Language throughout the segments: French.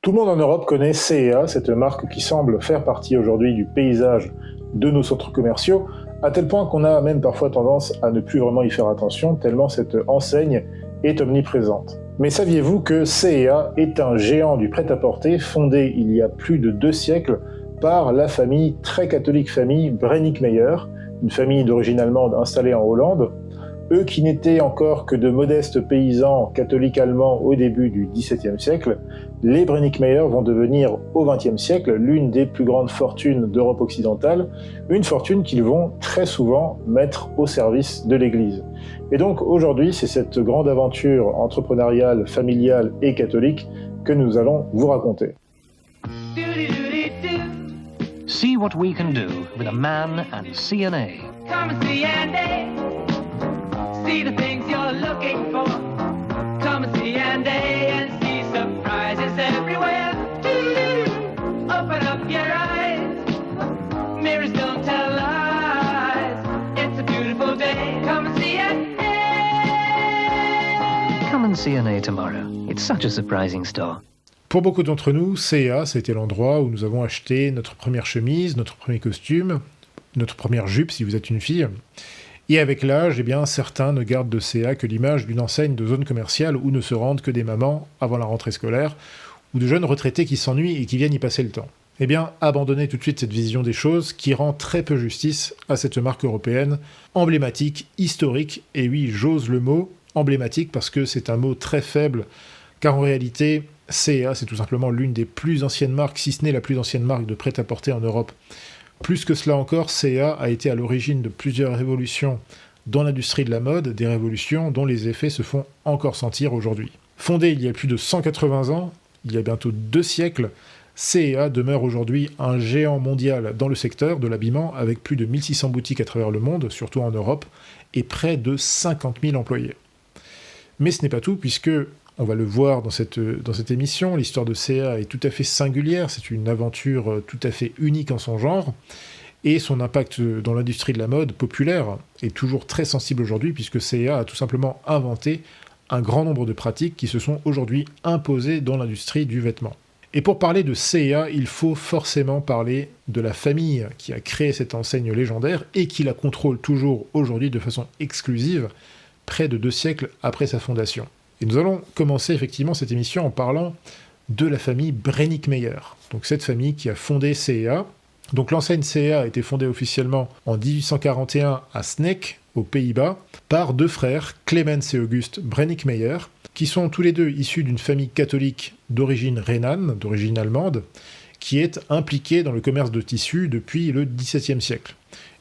Tout le monde en Europe connaît C&A, cette marque qui semble faire partie aujourd'hui du paysage de nos centres commerciaux, à tel point qu'on a même parfois tendance à ne plus vraiment y faire attention, tellement cette enseigne est omniprésente. Mais saviez-vous que C&A est un géant du prêt-à-porter fondé il y a plus de 2 siècles par la famille, très catholique famille Brenninkmeijer, une famille d'origine allemande installée en Hollande, eux qui n'étaient encore que de modestes paysans catholiques allemands au début du XVIIe siècle, les Brenninkmeijer vont devenir au XXe siècle l'une des plus grandes fortunes d'Europe occidentale, une fortune qu'ils vont très souvent mettre au service de l'Église. Et donc aujourd'hui, c'est cette grande aventure entrepreneuriale, familiale et catholique que nous allons vous raconter. See what we can do with a man and C&A. Come and see Andy. See the things you're looking for. Come and see Andy and see surprises everywhere. Open up your eyes. Mirrors don't tell lies. It's a beautiful day. Come and see Andy. Come and C&A tomorrow. It's such a surprising store. Pour beaucoup d'entre nous, C&A, c'était l'endroit où nous avons acheté notre première chemise, notre premier costume, notre première jupe si vous êtes une fille. Et avec l'âge, certains ne gardent de C&A que l'image d'une enseigne de zone commerciale où ne se rendent que des mamans avant la rentrée scolaire, ou de jeunes retraités qui s'ennuient et qui viennent y passer le temps. Abandonnez tout de suite cette vision des choses qui rend très peu justice à cette marque européenne, emblématique, historique, et oui, j'ose le mot, emblématique parce que c'est un mot très faible, car en réalité, C&A, c'est tout simplement l'une des plus anciennes marques, si ce n'est la plus ancienne marque de prêt-à-porter en Europe. Plus que cela encore, C&A a été à l'origine de plusieurs révolutions dans l'industrie de la mode, des révolutions dont les effets se font encore sentir aujourd'hui. Fondée il y a plus de 180 ans, il y a bientôt 2 siècles, C&A demeure aujourd'hui un géant mondial dans le secteur de l'habillement avec plus de 1600 boutiques à travers le monde, surtout en Europe, et près de 50 000 employés. Mais ce n'est pas tout, puisque on va le voir dans cette émission, l'histoire de C&A est tout à fait singulière, c'est une aventure tout à fait unique en son genre, et son impact dans l'industrie de la mode populaire est toujours très sensible aujourd'hui, puisque C&A a tout simplement inventé un grand nombre de pratiques qui se sont aujourd'hui imposées dans l'industrie du vêtement. Et pour parler de C&A, il faut forcément parler de la famille qui a créé cette enseigne légendaire et qui la contrôle toujours aujourd'hui de façon exclusive, près de 2 siècles après sa fondation. Et nous allons commencer effectivement cette émission en parlant de la famille Brenninkmeijer. Donc cette famille qui a fondé C&A. Donc l'enseigne C&A a été fondée officiellement en 1841 à Sneek, aux Pays-Bas, par 2 frères, Clemens et August Brenninkmeijer, qui sont tous les deux issus d'une famille catholique d'origine rhénane, d'origine allemande, qui est impliquée dans le commerce de tissus depuis le XVIIe siècle.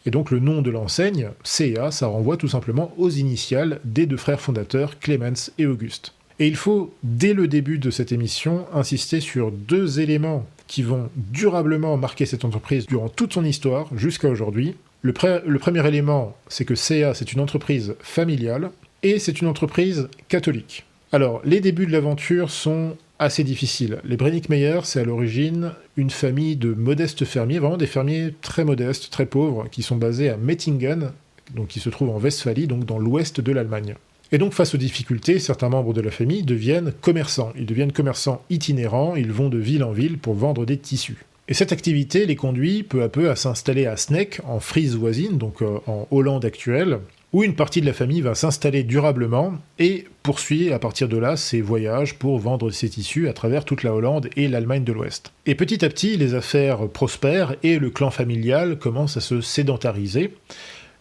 Et donc le nom de l'enseigne, C&A, ça renvoie tout simplement aux initiales des 2 frères fondateurs, Clemens et Auguste. Et il faut, dès le début de cette émission, insister sur 2 éléments qui vont durablement marquer cette entreprise durant toute son histoire, jusqu'à aujourd'hui. Le premier élément, c'est que C&A, c'est une entreprise familiale, et c'est une entreprise catholique. Alors, les débuts de l'aventure sont assez difficiles. Les Brenninkmeijer, c'est à l'origine une famille de modestes fermiers, vraiment des fermiers très modestes, très pauvres, qui sont basés à Mettingen, donc qui se trouve en Westphalie, donc dans l'ouest de l'Allemagne. Et donc, face aux difficultés, certains membres de la famille deviennent commerçants. Ils deviennent commerçants itinérants, ils vont de ville en ville pour vendre des tissus. Et cette activité les conduit peu à peu à s'installer à Sneek, en Frise voisine, donc en Hollande actuelle, où une partie de la famille va s'installer durablement et poursuit à partir de là ses voyages pour vendre ses tissus à travers toute la Hollande et l'Allemagne de l'Ouest. Et petit à petit, les affaires prospèrent et le clan familial commence à se sédentariser.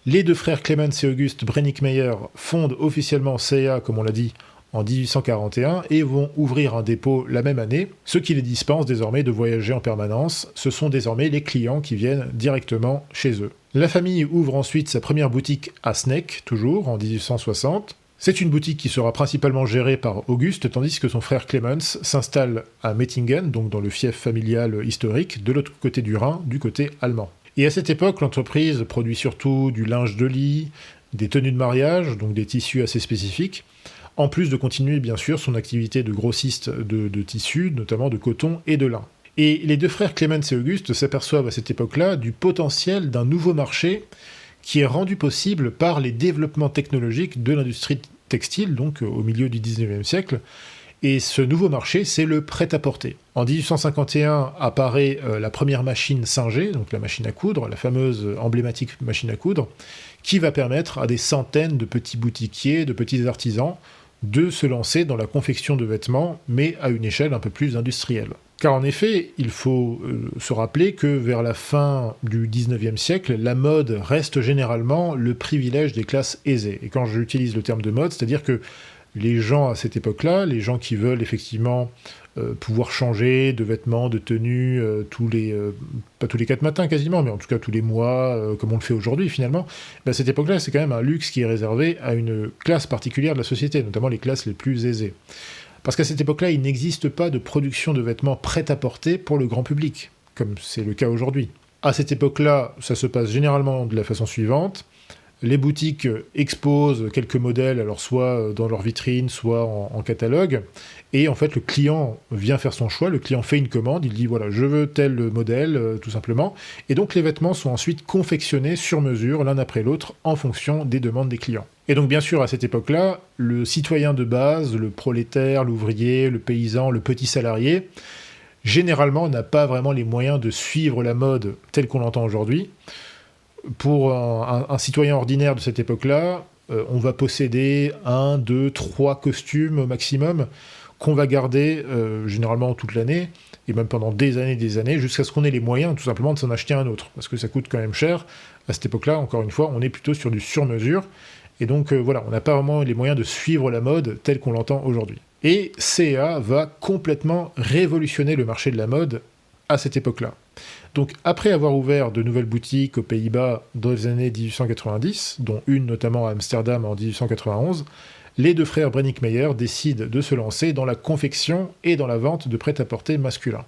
Les 2 frères Clemens et August Brenninkmeijer fondent officiellement C&A, comme on l'a dit, en 1841 et vont ouvrir un dépôt la même année, ce qui les dispense désormais de voyager en permanence. Ce sont désormais les clients qui viennent directement chez eux. La famille ouvre ensuite sa première boutique à Sneek, toujours, en 1860. C'est une boutique qui sera principalement gérée par Auguste, tandis que son frère Clemens s'installe à Mettingen, donc dans le fief familial historique, de l'autre côté du Rhin, du côté allemand. Et à cette époque, l'entreprise produit surtout du linge de lit, des tenues de mariage, donc des tissus assez spécifiques, en plus de continuer bien sûr son activité de grossiste de tissus, notamment de coton et de lin. Et les 2 frères Clemens et Auguste s'aperçoivent à cette époque-là du potentiel d'un nouveau marché qui est rendu possible par les développements technologiques de l'industrie textile, donc au milieu du 19e siècle, Et ce nouveau marché, c'est le prêt-à-porter. En 1851 apparaît la première machine Singer, donc la machine à coudre, la fameuse emblématique machine à coudre, qui va permettre à des centaines de petits boutiquiers, de petits artisans, de se lancer dans la confection de vêtements, mais à une échelle un peu plus industrielle. Car en effet, il faut se rappeler que vers la fin du 19e siècle, la mode reste généralement le privilège des classes aisées. Et quand j'utilise le terme de mode, c'est-à-dire que les gens à cette époque-là, les gens qui veulent effectivement pouvoir changer de vêtements, de tenues, pas tous les 4 matins quasiment, mais en tout cas tous les mois, comme on le fait aujourd'hui finalement, à cette époque-là, c'est quand même un luxe qui est réservé à une classe particulière de la société, notamment les classes les plus aisées. Parce qu'à cette époque-là, il n'existe pas de production de vêtements prêt-à-porter pour le grand public, comme c'est le cas aujourd'hui. À cette époque-là, ça se passe généralement de la façon suivante. Les boutiques exposent quelques modèles, alors soit dans leur vitrine, soit en catalogue, et en fait le client vient faire son choix, le client fait une commande, il dit voilà je veux tel modèle tout simplement, et donc les vêtements sont ensuite confectionnés sur mesure l'un après l'autre en fonction des demandes des clients. Et donc bien sûr à cette époque-là, le citoyen de base, le prolétaire, l'ouvrier, le paysan, le petit salarié, généralement n'a pas vraiment les moyens de suivre la mode telle qu'on l'entend aujourd'hui. Pour un citoyen ordinaire de cette époque-là, on va posséder 1, 2, 3 costumes au maximum qu'on va garder généralement toute l'année, et même pendant des années, jusqu'à ce qu'on ait les moyens tout simplement de s'en acheter un autre, parce que ça coûte quand même cher. À cette époque-là, encore une fois, on est plutôt sur du sur-mesure, et donc voilà, on n'a pas vraiment les moyens de suivre la mode telle qu'on l'entend aujourd'hui. Et C&A va complètement révolutionner le marché de la mode à cette époque-là. Donc après avoir ouvert de nouvelles boutiques aux Pays-Bas dans les années 1890, dont une notamment à Amsterdam en 1891, les deux frères Brenninkmeijer décident de se lancer dans la confection et dans la vente de prêt-à-porter masculin.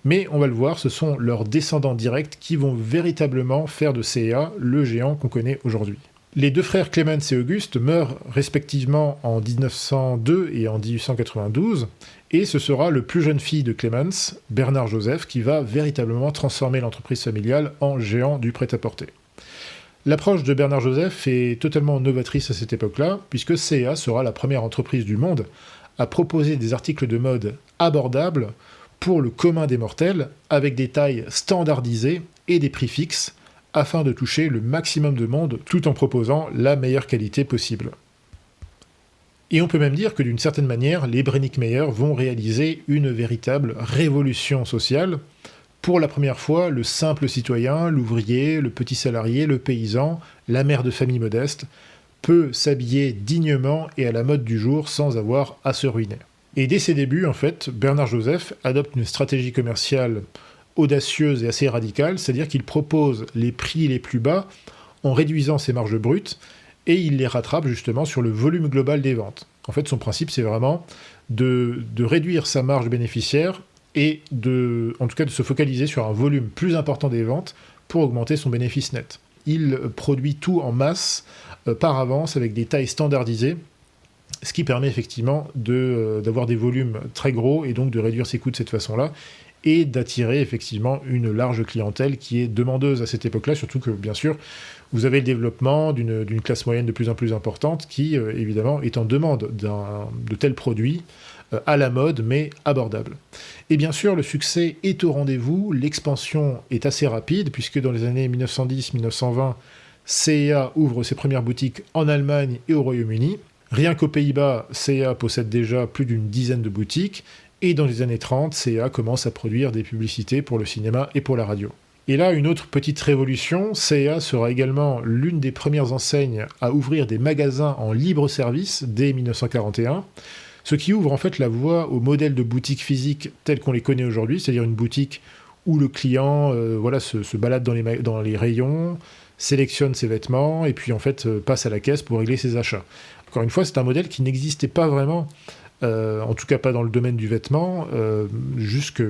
Mais on va le voir, ce sont leurs descendants directs qui vont véritablement faire de C&A le géant qu'on connaît aujourd'hui. Les deux frères Clemens et Auguste meurent respectivement en 1902 et en 1892, et ce sera le plus jeune fils de Clemens, Bernard Joseph, qui va véritablement transformer l'entreprise familiale en géant du prêt-à-porter. L'approche de Bernard Joseph est totalement novatrice à cette époque-là, puisque C&A sera la première entreprise du monde à proposer des articles de mode abordables pour le commun des mortels, avec des tailles standardisées et des prix fixes, afin de toucher le maximum de monde tout en proposant la meilleure qualité possible. Et on peut même dire que d'une certaine manière, les Brenninkmeijer vont réaliser une véritable révolution sociale. Pour la première fois, le simple citoyen, l'ouvrier, le petit salarié, le paysan, la mère de famille modeste, peut s'habiller dignement et à la mode du jour sans avoir à se ruiner. Et dès ses débuts, en fait, Bernard Joseph adopte une stratégie commerciale audacieuse et assez radicale, c'est-à-dire qu'il propose les prix les plus bas en réduisant ses marges brutes, et il les rattrape justement sur le volume global des ventes. En fait, son principe, c'est vraiment de réduire sa marge bénéficiaire et en tout cas de se focaliser sur un volume plus important des ventes pour augmenter son bénéfice net. Il produit tout en masse, par avance, avec des tailles standardisées, ce qui permet effectivement d'avoir des volumes très gros et donc de réduire ses coûts de cette façon-là, et d'attirer effectivement une large clientèle qui est demandeuse à cette époque-là, surtout que, bien sûr, vous avez le développement d'une classe moyenne de plus en plus importante qui, évidemment, est en demande de tels produits à la mode, mais abordables. Et bien sûr, le succès est au rendez-vous, l'expansion est assez rapide, puisque dans les années 1910-1920, C&A ouvre ses premières boutiques en Allemagne et au Royaume-Uni. Rien qu'aux Pays-Bas, C&A possède déjà plus d'une dizaine de boutiques, et dans les années 30, C&A commence à produire des publicités pour le cinéma et pour la radio. Et là, une autre petite révolution, C&A sera également l'une des premières enseignes à ouvrir des magasins en libre service dès 1941, ce qui ouvre en fait la voie au modèle de boutique physique tel qu'on les connaît aujourd'hui, c'est-à-dire une boutique où le client se balade dans les rayons, sélectionne ses vêtements, et puis en fait passe à la caisse pour régler ses achats. Encore une fois, c'est un modèle qui n'existait pas vraiment, en tout cas pas dans le domaine du vêtement, jusqu'au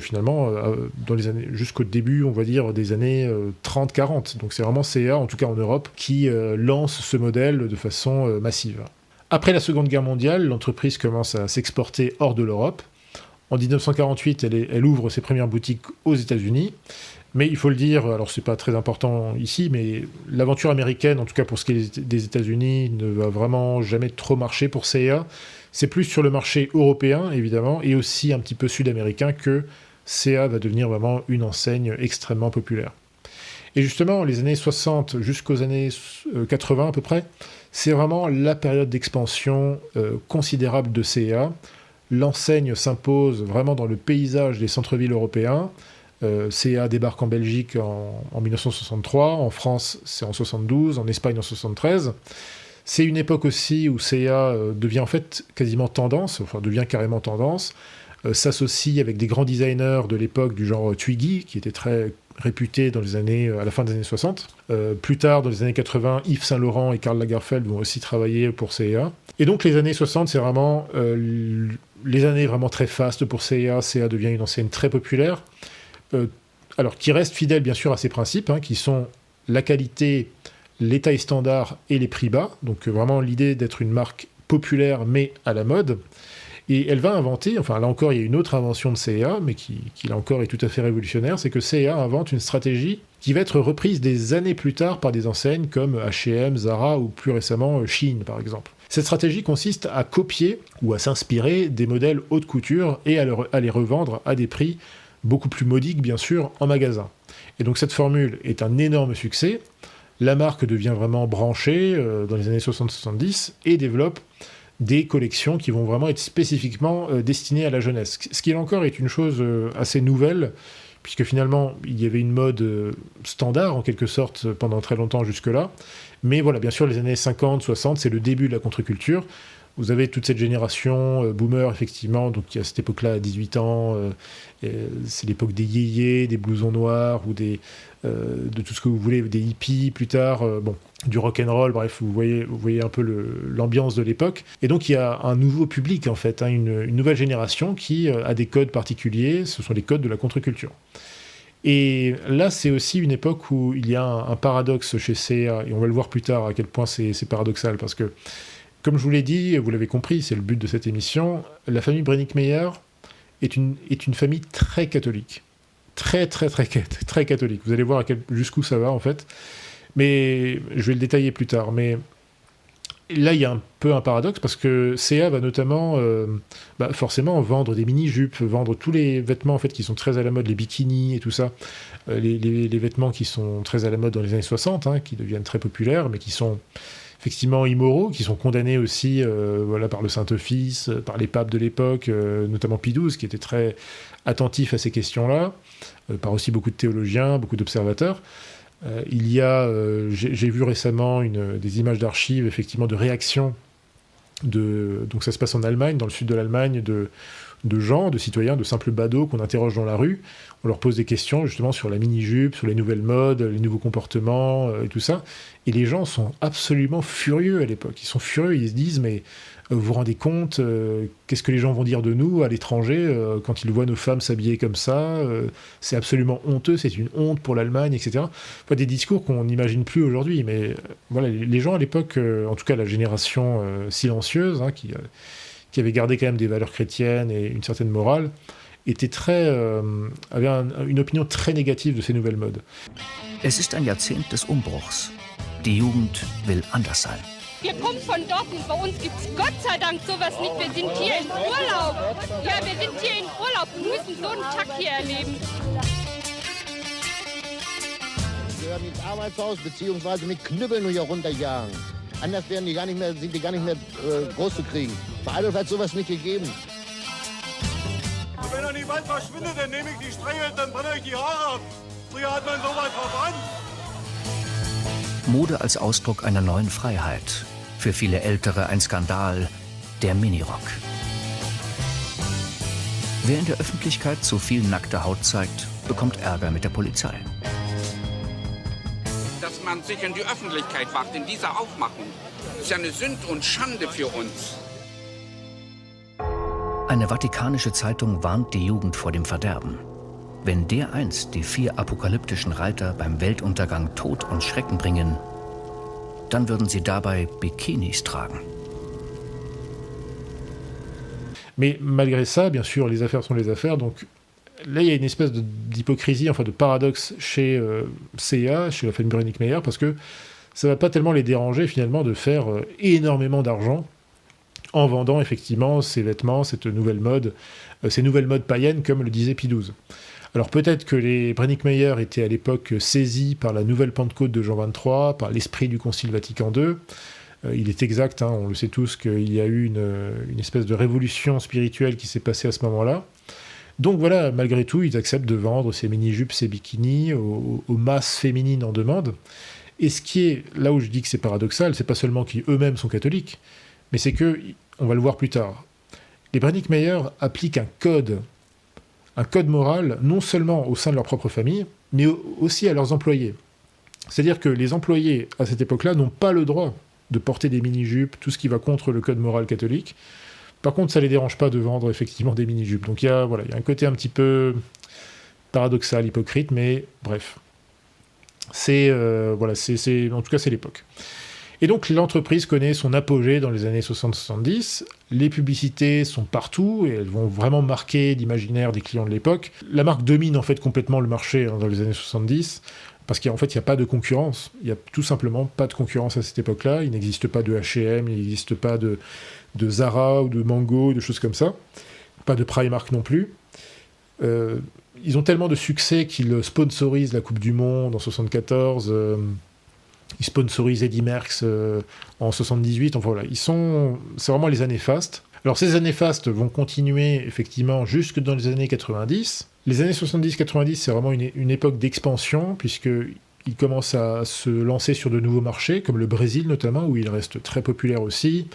début, on va dire, des années 30-40. Donc c'est vraiment C&A, en tout cas en Europe, qui lance ce modèle de façon massive. Après la Seconde Guerre mondiale, l'entreprise commence à s'exporter hors de l'Europe. En 1948, elle ouvre ses premières boutiques aux États-Unis, Mais il faut le dire, alors c'est pas très important ici, mais l'aventure américaine, en tout cas pour ce qui est des États-Unis, ne va vraiment jamais trop marcher pour CA. C'est plus sur le marché européen, évidemment, et aussi un petit peu sud-américain que CA va devenir vraiment une enseigne extrêmement populaire. Et justement, les années 60 jusqu'aux années 80 à peu près, c'est vraiment la période d'expansion considérable de CA. L'enseigne s'impose vraiment dans le paysage des centres-villes européens. CA débarque en Belgique en 1963, en France c'est en 72, en Espagne en 73. C'est une époque aussi où CA devient en fait quasiment tendance, enfin devient carrément tendance, s'associe avec des grands designers de l'époque du genre Twiggy, qui était très réputé à la fin des années 60. Plus tard, dans les années 80, Yves Saint Laurent et Karl Lagerfeld vont aussi travailler pour CA. Et donc les années 60, c'est vraiment les années vraiment très fastes pour CA. CA devient une enseigne très populaire. Alors qui reste fidèle bien sûr à ses principes, qui sont la qualité, les tailles standards et les prix bas, donc vraiment l'idée d'être une marque populaire mais à la mode. Et elle va inventer, enfin là encore il y a une autre invention de CA, mais qui là encore est tout à fait révolutionnaire, c'est que CA invente une stratégie qui va être reprise des années plus tard par des enseignes comme H&M, Zara ou plus récemment Shein par exemple. Cette stratégie consiste à copier ou à s'inspirer des modèles haute couture et à les revendre à des prix beaucoup plus modique bien sûr, en magasin. Et donc cette formule est un énorme succès, la marque devient vraiment branchée dans les années 60-70 et développe des collections qui vont vraiment être spécifiquement destinées à la jeunesse. Ce qui là encore est une chose assez nouvelle, puisque finalement il y avait une mode standard en quelque sorte pendant très longtemps jusque-là, mais voilà, bien sûr les années 50-60 c'est le début de la contre-culture. Vous avez toute cette génération boomer, effectivement, donc qui à cette époque-là, à 18 ans, c'est l'époque des yéyés, des blousons noirs, ou de tout ce que vous voulez, des hippies plus tard, du rock'n'roll, bref, vous voyez un peu l'ambiance de l'époque. Et donc il y a un nouveau public, en fait, une nouvelle génération qui a des codes particuliers, ce sont les codes de la contre-culture. Et là, c'est aussi une époque où il y a un paradoxe chez CA, et on va le voir plus tard à quel point c'est paradoxal, parce que comme je vous l'ai dit, vous l'avez compris, c'est le but de cette émission, la famille Brenninkmeijer est une famille très catholique. Très catholique. Vous allez voir jusqu'où ça va, en fait. Mais je vais le détailler plus tard. Mais là, il y a un peu un paradoxe, parce que CA va notamment, forcément, vendre des mini-jupes, vendre tous les vêtements, en fait, qui sont très à la mode, les bikinis et tout ça. Les vêtements qui sont très à la mode dans les années 60, qui deviennent très populaires, mais qui sont effectivement immoraux, qui sont condamnés aussi par le Saint-Office, par les papes de l'époque, notamment Pie XII, qui était très attentif à ces questions-là, par aussi beaucoup de théologiens, beaucoup d'observateurs. Il y a, j'ai vu récemment des images d'archives, effectivement, de réactions, donc ça se passe en Allemagne, dans le sud de l'Allemagne, de gens, de citoyens, de simples badauds qu'on interroge dans la rue. On leur pose des questions justement sur la mini-jupe, sur les nouvelles modes, les nouveaux comportements et tout ça. Et les gens sont absolument furieux à l'époque. Ils sont furieux, ils se disent mais vous vous rendez compte, qu'est-ce que les gens vont dire de nous à l'étranger quand ils voient nos femmes s'habiller comme ça, c'est absolument honteux, c'est une honte pour l'Allemagne, etc. Enfin, des discours qu'on n'imagine plus aujourd'hui. Mais voilà, les gens à l'époque, en tout cas la génération silencieuse, qui avait gardé quand même des valeurs chrétiennes et une certaine morale, avait une opinion très négative de ces nouvelles modes. Es ist ein Jahrzehnt des Umbruchs. Die Jugend will anders sein. Wir kommen von dort und bei uns gibt's Gott sei Dank sowas nicht. Wir sind hier in Urlaub. Ja, wir sind hier in Urlaub und müssen so einen Tag hier erleben. Wir gehören ins Arbeitshaus beziehungsweise mit Knüppeln hier runterjagen. Anders sind die gar nicht mehr groß zu kriegen. Bei Adolf hat sowas nicht gegeben. Und wenn er nicht bald verschwindet, dann nehme ich die Streichel, dann brenne ich die Haare ab. Früher hat man sowas verbrannt. Mode als Ausdruck einer neuen Freiheit. Für viele Ältere ein Skandal, der Minirock. Wer in der Öffentlichkeit zu viel nackte Haut zeigt, bekommt Ärger mit der Polizei. Dass man sich in die Öffentlichkeit wagt, in dieser Aufmachung, ist ja eine Sünde und Schande für uns. Eine vatikanische Zeitung warnt die Jugend vor dem Verderben. Wenn dereinst die 4 apokalyptischen Reiter beim Weltuntergang Tod und Schrecken bringen, dann würden sie dabei Bikinis tragen. Mais malgré ça, bien sûr, les affaires sont les affaires, donc là, il y a une espèce d'hypocrisie, enfin de paradoxe chez CA, chez la famille Brenninkmeier, parce que ça va pas tellement les déranger finalement de faire énormément d'argent en vendant effectivement ces vêtements, cette nouvelle mode, ces nouvelles modes païennes, comme le disait Pie XII. Alors peut-être que les Brenninkmeier étaient à l'époque saisis par la nouvelle Pentecôte de Jean XXIII, par l'esprit du Concile Vatican II. Il est exact, on le sait tous, qu'il y a eu une espèce de révolution spirituelle qui s'est passée à ce moment-là. Donc voilà, malgré tout, ils acceptent de vendre ces mini-jupes, ces bikinis aux masses féminines en demande. Et ce qui est, là où je dis que c'est paradoxal, c'est pas seulement qu'eux-mêmes sont catholiques, mais c'est que, on va le voir plus tard, les Brenninkmeier appliquent un code moral, non seulement au sein de leur propre famille, mais aussi à leurs employés. C'est-à-dire que les employés, à cette époque-là, n'ont pas le droit de porter des mini-jupes, tout ce qui va contre le code moral catholique. Par contre, ça ne les dérange pas de vendre effectivement des mini-jupes. Donc il y a un côté un petit peu paradoxal, hypocrite, mais bref. En tout cas, c'est l'époque. Et donc l'entreprise connaît son apogée dans les années 60-70, les publicités sont partout, et elles vont vraiment marquer l'imaginaire des clients de l'époque. La marque domine en fait complètement le marché dans les années 70, parce qu'en fait il n'y a pas de concurrence, il n'y a tout simplement pas de concurrence à cette époque-là, il n'existe pas de H&M, il n'existe pas de Zara ou de Mango, de choses comme ça, pas de Primark non plus. Ils ont tellement de succès qu'ils sponsorisent la Coupe du Monde en 74, ils sponsorisent Eddy Merckx en 78, enfin voilà, c'est vraiment les années fastes. Alors ces années fastes vont continuer effectivement jusque dans les années 90. Les années 70-90, c'est vraiment une époque d'expansion, puisqu'ils commencent à se lancer sur de nouveaux marchés, comme le Brésil notamment, où il reste très populaire aussi,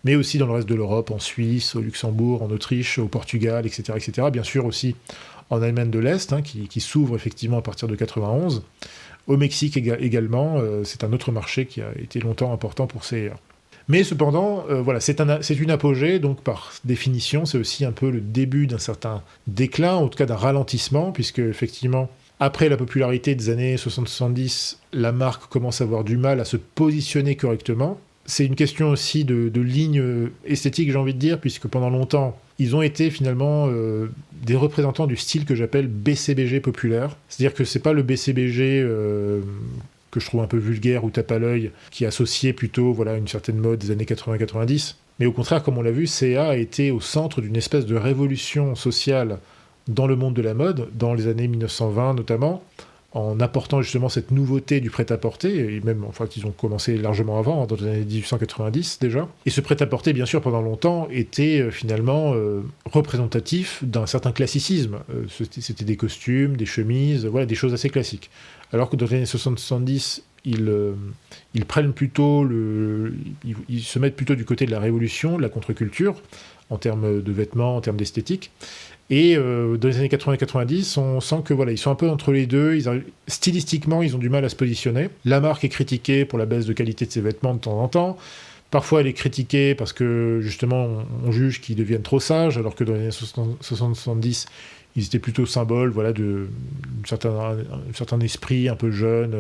mais aussi dans le reste de l'Europe, en Suisse, au Luxembourg, en Autriche, au Portugal, etc. etc. Bien sûr aussi en Allemagne de l'Est, qui s'ouvre effectivement à partir de 91. Au Mexique également, c'est un autre marché qui a été longtemps important pour CA. Mais cependant, c'est une apogée, donc par définition, c'est aussi un peu le début d'un certain déclin, en tout cas d'un ralentissement, puisque effectivement, après la popularité des années 60-70, la marque commence à avoir du mal à se positionner correctement. C'est une question aussi de ligne esthétique, j'ai envie de dire, puisque pendant longtemps, ils ont été finalement des représentants du style que j'appelle BCBG populaire. C'est-à-dire que c'est pas le BCBG que je trouve un peu vulgaire ou tape à l'œil, qui associait plutôt une certaine mode des années 80-90. Mais au contraire, comme on l'a vu, CA a été au centre d'une espèce de révolution sociale dans le monde de la mode, dans les années 1920 notamment, en apportant justement cette nouveauté du prêt-à-porter, et même, qu'ils ont commencé largement avant, dans les années 1890 déjà. Et ce prêt-à-porter, bien sûr, pendant longtemps, était finalement représentatif d'un certain classicisme. C'était des costumes, des chemises, des choses assez classiques. Alors que dans les années 70, ils prennent plutôt ils se mettent plutôt du côté de la révolution, de la contre-culture, en termes de vêtements, en termes d'esthétique. Et dans les années 80-90, on sent que ils sont un peu entre les deux. Stylistiquement, ils ont du mal à se positionner. La marque est critiquée pour la baisse de qualité de ses vêtements de temps en temps. Parfois, elle est critiquée parce que, justement, on juge qu'ils deviennent trop sages, alors que dans les années 60-70, ils étaient plutôt symboles d'un certain esprit un peu jeune,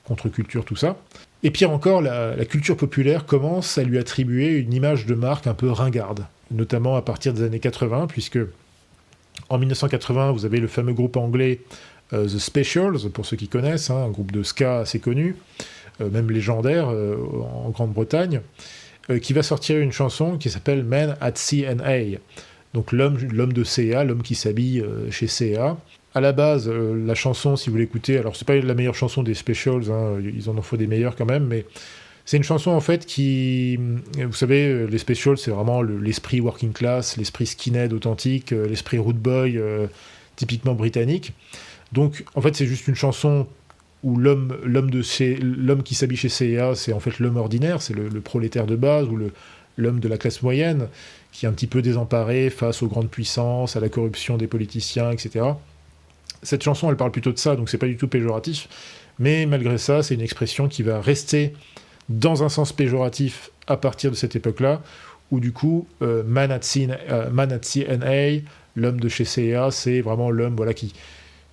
contre-culture, tout ça. Et pire encore, la culture populaire commence à lui attribuer une image de marque un peu ringarde, notamment à partir des années 80, puisque en 1980, vous avez le fameux groupe anglais The Specials, pour ceux qui connaissent, un groupe de ska assez connu, même légendaire en Grande-Bretagne, qui va sortir une chanson qui s'appelle Man at C&A. Donc l'homme de CA, l'homme qui s'habille chez CA. À la base, la chanson, si vous l'écoutez, alors c'est pas la meilleure chanson des Specials, ils en ont fait des meilleures quand même, mais c'est une chanson en fait qui, vous savez, les Specials, c'est vraiment l'esprit working class, l'esprit skinhead authentique, l'esprit rude boy typiquement britannique. Donc en fait, c'est juste une chanson où l'homme qui s'habille chez CA, c'est en fait l'homme ordinaire, c'est le prolétaire de base ou l'homme de la classe moyenne qui est un petit peu désemparé face aux grandes puissances, à la corruption des politiciens, etc. Cette chanson, elle parle plutôt de ça, donc c'est pas du tout péjoratif, mais malgré ça, c'est une expression qui va rester dans un sens péjoratif à partir de cette époque-là, où du coup, Man at C&A, l'homme de chez CA, c'est vraiment l'homme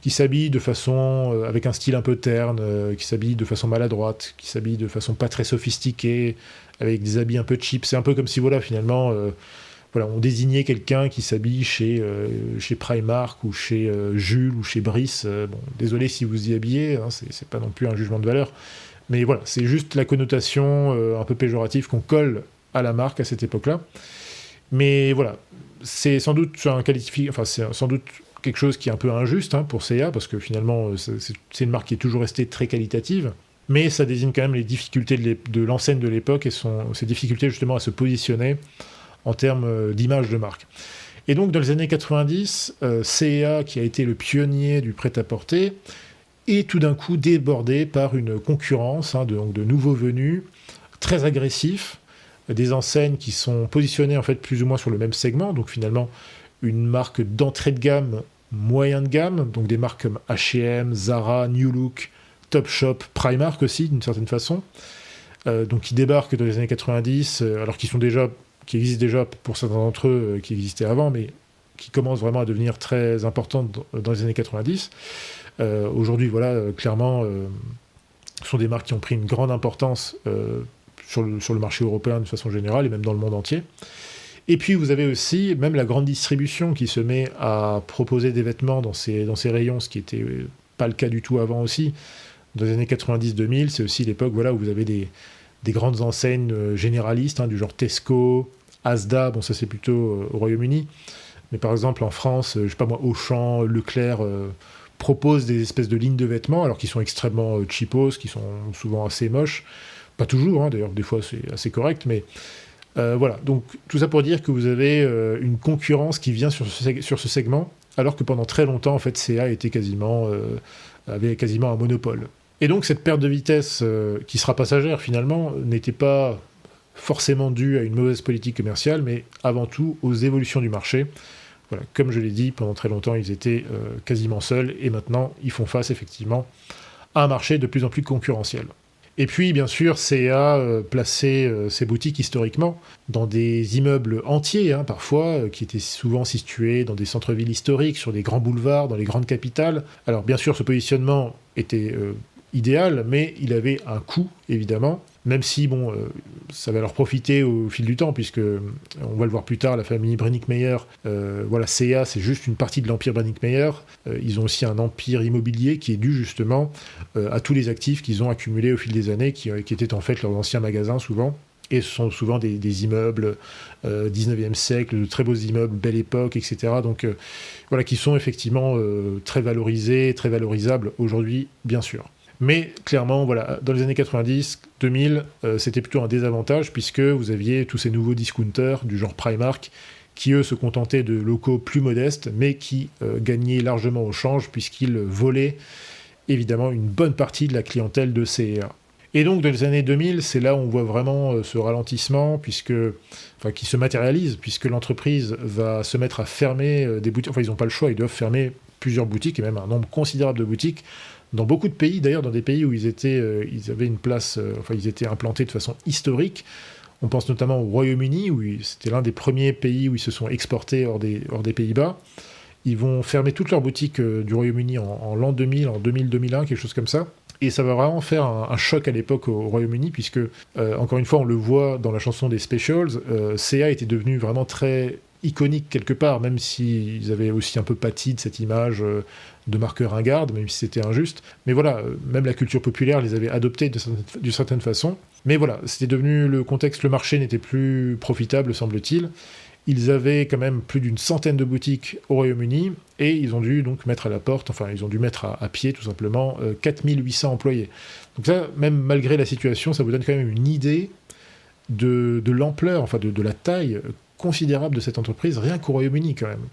qui s'habille de façon, avec un style un peu terne, qui s'habille de façon maladroite, qui s'habille de façon pas très sophistiquée, avec des habits un peu cheap. C'est un peu comme si, finalement, voilà, on désignait quelqu'un qui s'habille chez Primark ou chez Jules ou chez Brice. Bon, désolé si vous y habillez, hein, c'est pas non plus un jugement de valeur. Mais voilà, c'est juste la connotation un peu péjorative qu'on colle à la marque à cette époque-là. Mais voilà, c'est sans doute c'est sans doute quelque chose qui est un peu injuste pour C&A, parce que finalement, c'est une marque qui est toujours restée très qualitative. Mais ça désigne quand même les difficultés de l'enseigne de l'époque et ses difficultés justement à se positionner en termes d'image de marque. Et donc, dans les années 90, C&A, qui a été le pionnier du prêt-à-porter, est tout d'un coup débordé par une concurrence de nouveaux venus, très agressifs, des enseignes qui sont positionnées en fait plus ou moins sur le même segment, donc finalement une marque d'entrée de gamme, moyen de gamme, donc des marques comme H&M, Zara, New Look, Topshop, Primark aussi d'une certaine façon, donc qui débarquent dans les années 90, alors qui existent déjà pour certains d'entre eux qui existaient avant, mais qui commencent vraiment à devenir très importantes dans les années 90. Aujourd'hui, voilà, clairement, ce sont des marques qui ont pris une grande importance sur le marché européen de façon générale et même dans le monde entier. Et puis vous avez aussi même la grande distribution qui se met à proposer des vêtements dans ces rayons, ce qui n'était pas le cas du tout avant aussi. Dans les années 90-2000, c'est aussi l'époque où vous avez des grandes enseignes généralistes, du genre Tesco, Asda, bon ça c'est plutôt au Royaume-Uni, mais par exemple en France, je sais pas moi, Auchan, Leclerc proposent des espèces de lignes de vêtements, alors qu'ils sont extrêmement cheapos, qui sont souvent assez moches. Pas toujours, d'ailleurs, des fois c'est assez correct, mais voilà. Donc tout ça pour dire que vous avez une concurrence qui vient sur ce segment, alors que pendant très longtemps, en fait, C&A avait quasiment un monopole. Et donc cette perte de vitesse, qui sera passagère finalement, n'était pas forcément due à une mauvaise politique commerciale, mais avant tout aux évolutions du marché. Voilà, comme je l'ai dit, pendant très longtemps, ils étaient quasiment seuls, et maintenant, ils font face effectivement à un marché de plus en plus concurrentiel. Et puis, bien sûr, C&A plaçait ses boutiques historiquement dans des immeubles entiers, parfois, qui étaient souvent situés dans des centres-villes historiques, sur des grands boulevards, dans les grandes capitales. Alors, bien sûr, ce positionnement était idéal, mais il avait un coût, évidemment, même si, ça va leur profiter au fil du temps, puisque, on va le voir plus tard, la famille Brennink-Meyer, C&A, c'est juste une partie de l'empire Brennink-Meyer. Ils ont aussi un empire immobilier qui est dû, justement, à tous les actifs qu'ils ont accumulés au fil des années, qui étaient en fait leurs anciens magasins, souvent. Et ce sont souvent des immeubles 19e siècle, de très beaux immeubles, belle époque, etc. Donc, qui sont effectivement très valorisés, très valorisables aujourd'hui, bien sûr. Mais clairement, dans les années 90, 2000, c'était plutôt un désavantage, puisque vous aviez tous ces nouveaux discounters du genre Primark, qui eux se contentaient de locaux plus modestes, mais qui gagnaient largement au change, puisqu'ils volaient évidemment une bonne partie de la clientèle de C&A. Et donc dans les années 2000, c'est là où on voit vraiment ce ralentissement, qui se matérialise, puisque l'entreprise va se mettre à fermer des boutiques. Enfin, ils n'ont pas le choix, ils doivent fermer plusieurs boutiques, et même un nombre considérable de boutiques, dans beaucoup de pays, d'ailleurs, dans des pays où ils avaient une place, ils étaient implantés de façon historique. On pense notamment au Royaume-Uni, où c'était l'un des premiers pays où ils se sont exportés hors des Pays-Bas. Ils vont fermer toutes leurs boutiques du Royaume-Uni en l'an 2000, en 2000-2001, quelque chose comme ça. Et ça va vraiment faire un choc à l'époque au Royaume-Uni, puisque, encore une fois, on le voit dans la chanson des Specials, C&A était devenu vraiment très iconique quelque part, même s'ils avaient aussi un peu pâti de cette image de marque ringarde, même si c'était injuste. Mais voilà, même la culture populaire les avait adoptés d'une certaine façon. Mais voilà, c'était devenu le contexte, le marché n'était plus profitable, semble-t-il. Ils avaient quand même plus d'une centaine de boutiques au Royaume-Uni, et ils ont dû donc mettre à la porte, ils ont dû mettre à pied tout simplement 4800 employés. Donc ça, même malgré la situation, ça vous donne quand même une idée de l'ampleur, de la taille considérable de cette entreprise, rien qu'au Royaume-Uni quand même.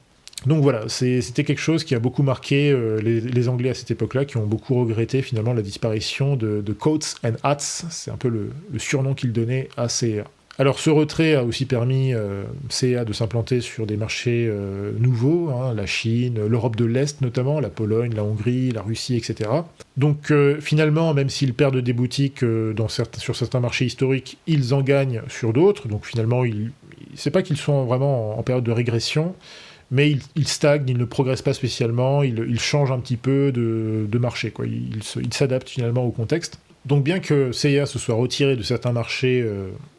Donc voilà, c'était quelque chose qui a beaucoup marqué les Anglais à cette époque-là, qui ont beaucoup regretté finalement la disparition de Coats and Hats, c'est un peu le surnom qu'ils donnaient à C&A. Alors ce retrait a aussi permis C&A de s'implanter sur des marchés nouveaux, la Chine, l'Europe de l'Est notamment, la Pologne, la Hongrie, la Russie, etc. Donc finalement, même s'ils perdent des boutiques sur certains marchés historiques, ils en gagnent sur d'autres. Donc finalement, c'est pas qu'ils sont vraiment en période de régression, mais ils stagnent, ils ne progressent pas spécialement, ils changent un petit peu de marché, quoi. Ils s'adaptent finalement au contexte. Donc bien que C&A se soit retiré de certains marchés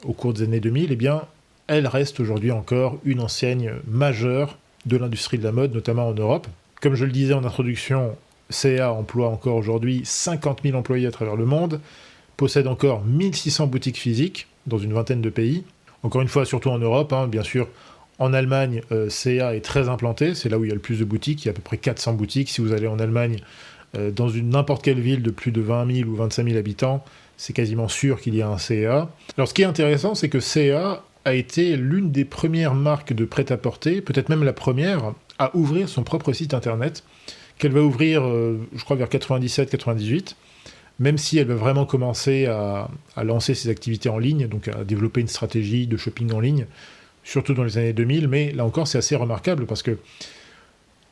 au cours des années 2000, eh bien, elle reste aujourd'hui encore une enseigne majeure de l'industrie de la mode, notamment en Europe. Comme je le disais en introduction, C&A emploie encore aujourd'hui 50 000 employés à travers le monde, possède encore 1600 boutiques physiques dans une vingtaine de pays. Encore une fois, surtout en Europe, bien sûr. En Allemagne, C&A est très implanté, c'est là où il y a le plus de boutiques, il y a à peu près 400 boutiques. Si vous allez en Allemagne, dans n'importe quelle ville de plus de 20 000 ou 25 000 habitants, c'est quasiment sûr qu'il y a un C&A. Alors ce qui est intéressant, c'est que C&A a été l'une des premières marques de prêt-à-porter, peut-être même la première, à ouvrir son propre site internet, qu'elle va ouvrir, je crois, vers 97-98, même si elle va vraiment commencer à lancer ses activités en ligne, donc à développer une stratégie de shopping en ligne, surtout dans les années 2000, mais là encore, c'est assez remarquable, parce que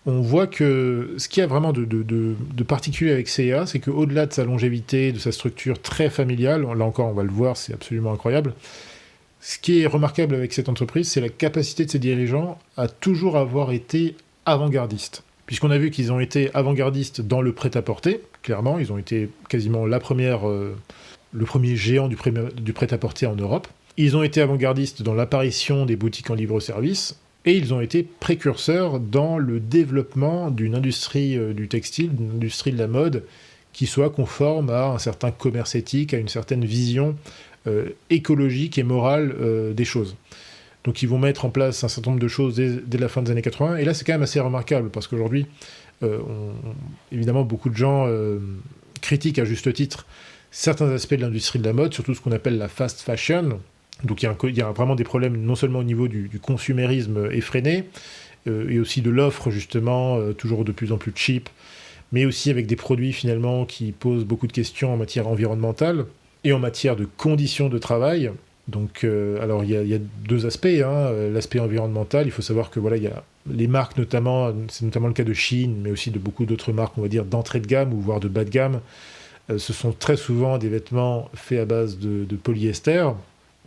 on voit que ce qu'il y a vraiment de particulier avec C&A, c'est qu'au-delà de sa longévité, de sa structure très familiale, là encore, on va le voir, c'est absolument incroyable. Ce qui est remarquable avec cette entreprise, c'est la capacité de ses dirigeants à toujours avoir été avant-gardistes. Puisqu'on a vu qu'ils ont été avant-gardistes dans le prêt-à-porter, clairement, ils ont été quasiment le premier géant du prêt-à-porter en Europe. Ils ont été avant-gardistes dans l'apparition des boutiques en libre-service, et ils ont été précurseurs dans le développement d'une industrie du textile, d'une industrie de la mode, qui soit conforme à un certain commerce éthique, à une certaine vision écologique et morale des choses. Donc ils vont mettre en place un certain nombre de choses dès la fin des années 80, et là c'est quand même assez remarquable, parce qu'aujourd'hui, évidemment, beaucoup de gens critiquent à juste titre certains aspects de l'industrie de la mode, surtout ce qu'on appelle la fast fashion. Donc il y a vraiment des problèmes non seulement au niveau du consumérisme effréné, et aussi de l'offre justement, toujours de plus en plus cheap, mais aussi avec des produits finalement qui posent beaucoup de questions en matière environnementale, et en matière de conditions de travail. Donc, alors il y a deux aspects, l'aspect environnemental, il faut savoir que voilà, il y a les marques notamment, c'est notamment le cas de Shein, mais aussi de beaucoup d'autres marques, on va dire, d'entrée de gamme, ou voire de bas de gamme, ce sont très souvent des vêtements faits à base de polyester.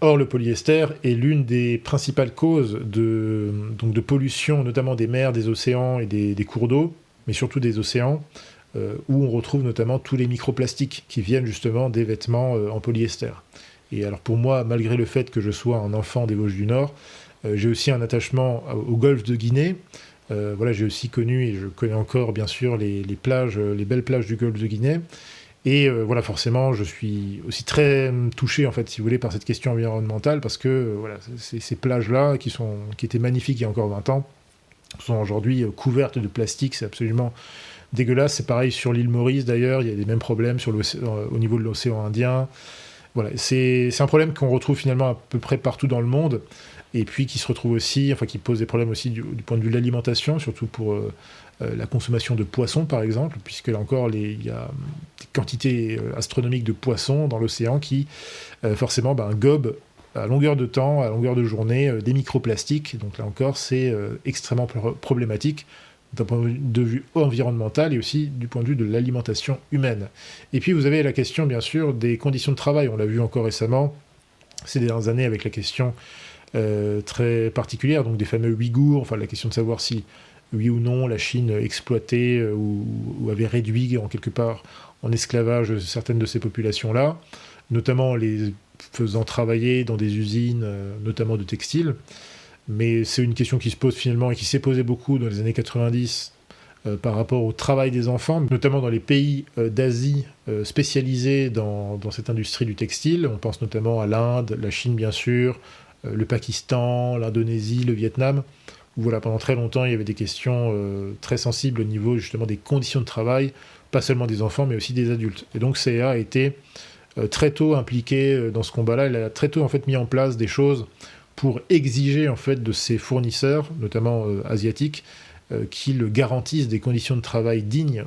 Or, le polyester est l'une des principales causes de pollution, notamment des mers, des océans et des cours d'eau, mais surtout des océans, où on retrouve notamment tous les microplastiques qui viennent justement des vêtements en polyester. Et alors pour moi, malgré le fait que je sois un enfant des Vosges du Nord, j'ai aussi un attachement au golfe de Guinée. Voilà, j'ai aussi connu, et je connais encore bien sûr, les plages, les belles plages du golfe de Guinée. Et voilà, forcément, je suis aussi très touché, en fait, si vous voulez, par cette question environnementale, parce que voilà, ces plages-là, qui étaient magnifiques il y a encore 20 ans, sont aujourd'hui couvertes de plastique, c'est absolument dégueulasse. C'est pareil sur l'île Maurice, d'ailleurs, il y a les mêmes problèmes au niveau de l'océan Indien. Voilà, c'est un problème qu'on retrouve finalement à peu près partout dans le monde, et puis qui se retrouve aussi, enfin qui pose des problèmes aussi du point de vue de l'alimentation, surtout pour la consommation de poissons par exemple, puisque là encore il y a des quantités astronomiques de poissons dans l'océan qui forcément gobent à longueur de temps, à longueur de journée, des microplastiques. Donc là encore c'est extrêmement problématique d'un point de vue environnemental et aussi du point de vue de l'alimentation humaine. Et puis vous avez la question bien sûr des conditions de travail, on l'a vu encore récemment ces dernières années avec la question très particulière, donc des fameux Ouïghours, enfin la question de savoir si oui ou non la Chine exploitait ou avait réduit en quelque part en esclavage certaines de ces populations-là, notamment les faisant travailler dans des usines, notamment de textile. Mais c'est une question qui se pose finalement et qui s'est posée beaucoup dans les années 90 par rapport au travail des enfants, notamment dans les pays d'Asie spécialisés dans cette industrie du textile. On pense notamment à l'Inde, la Chine bien sûr, le Pakistan, l'Indonésie, le Vietnam, où voilà, pendant très longtemps il y avait des questions très sensibles au niveau justement des conditions de travail, pas seulement des enfants mais aussi des adultes. Et donc C&A a été très tôt impliqué dans ce combat-là, elle a très tôt en fait mis en place des choses pour exiger en fait de ses fournisseurs, notamment asiatiques, qu'ils garantissent des conditions de travail dignes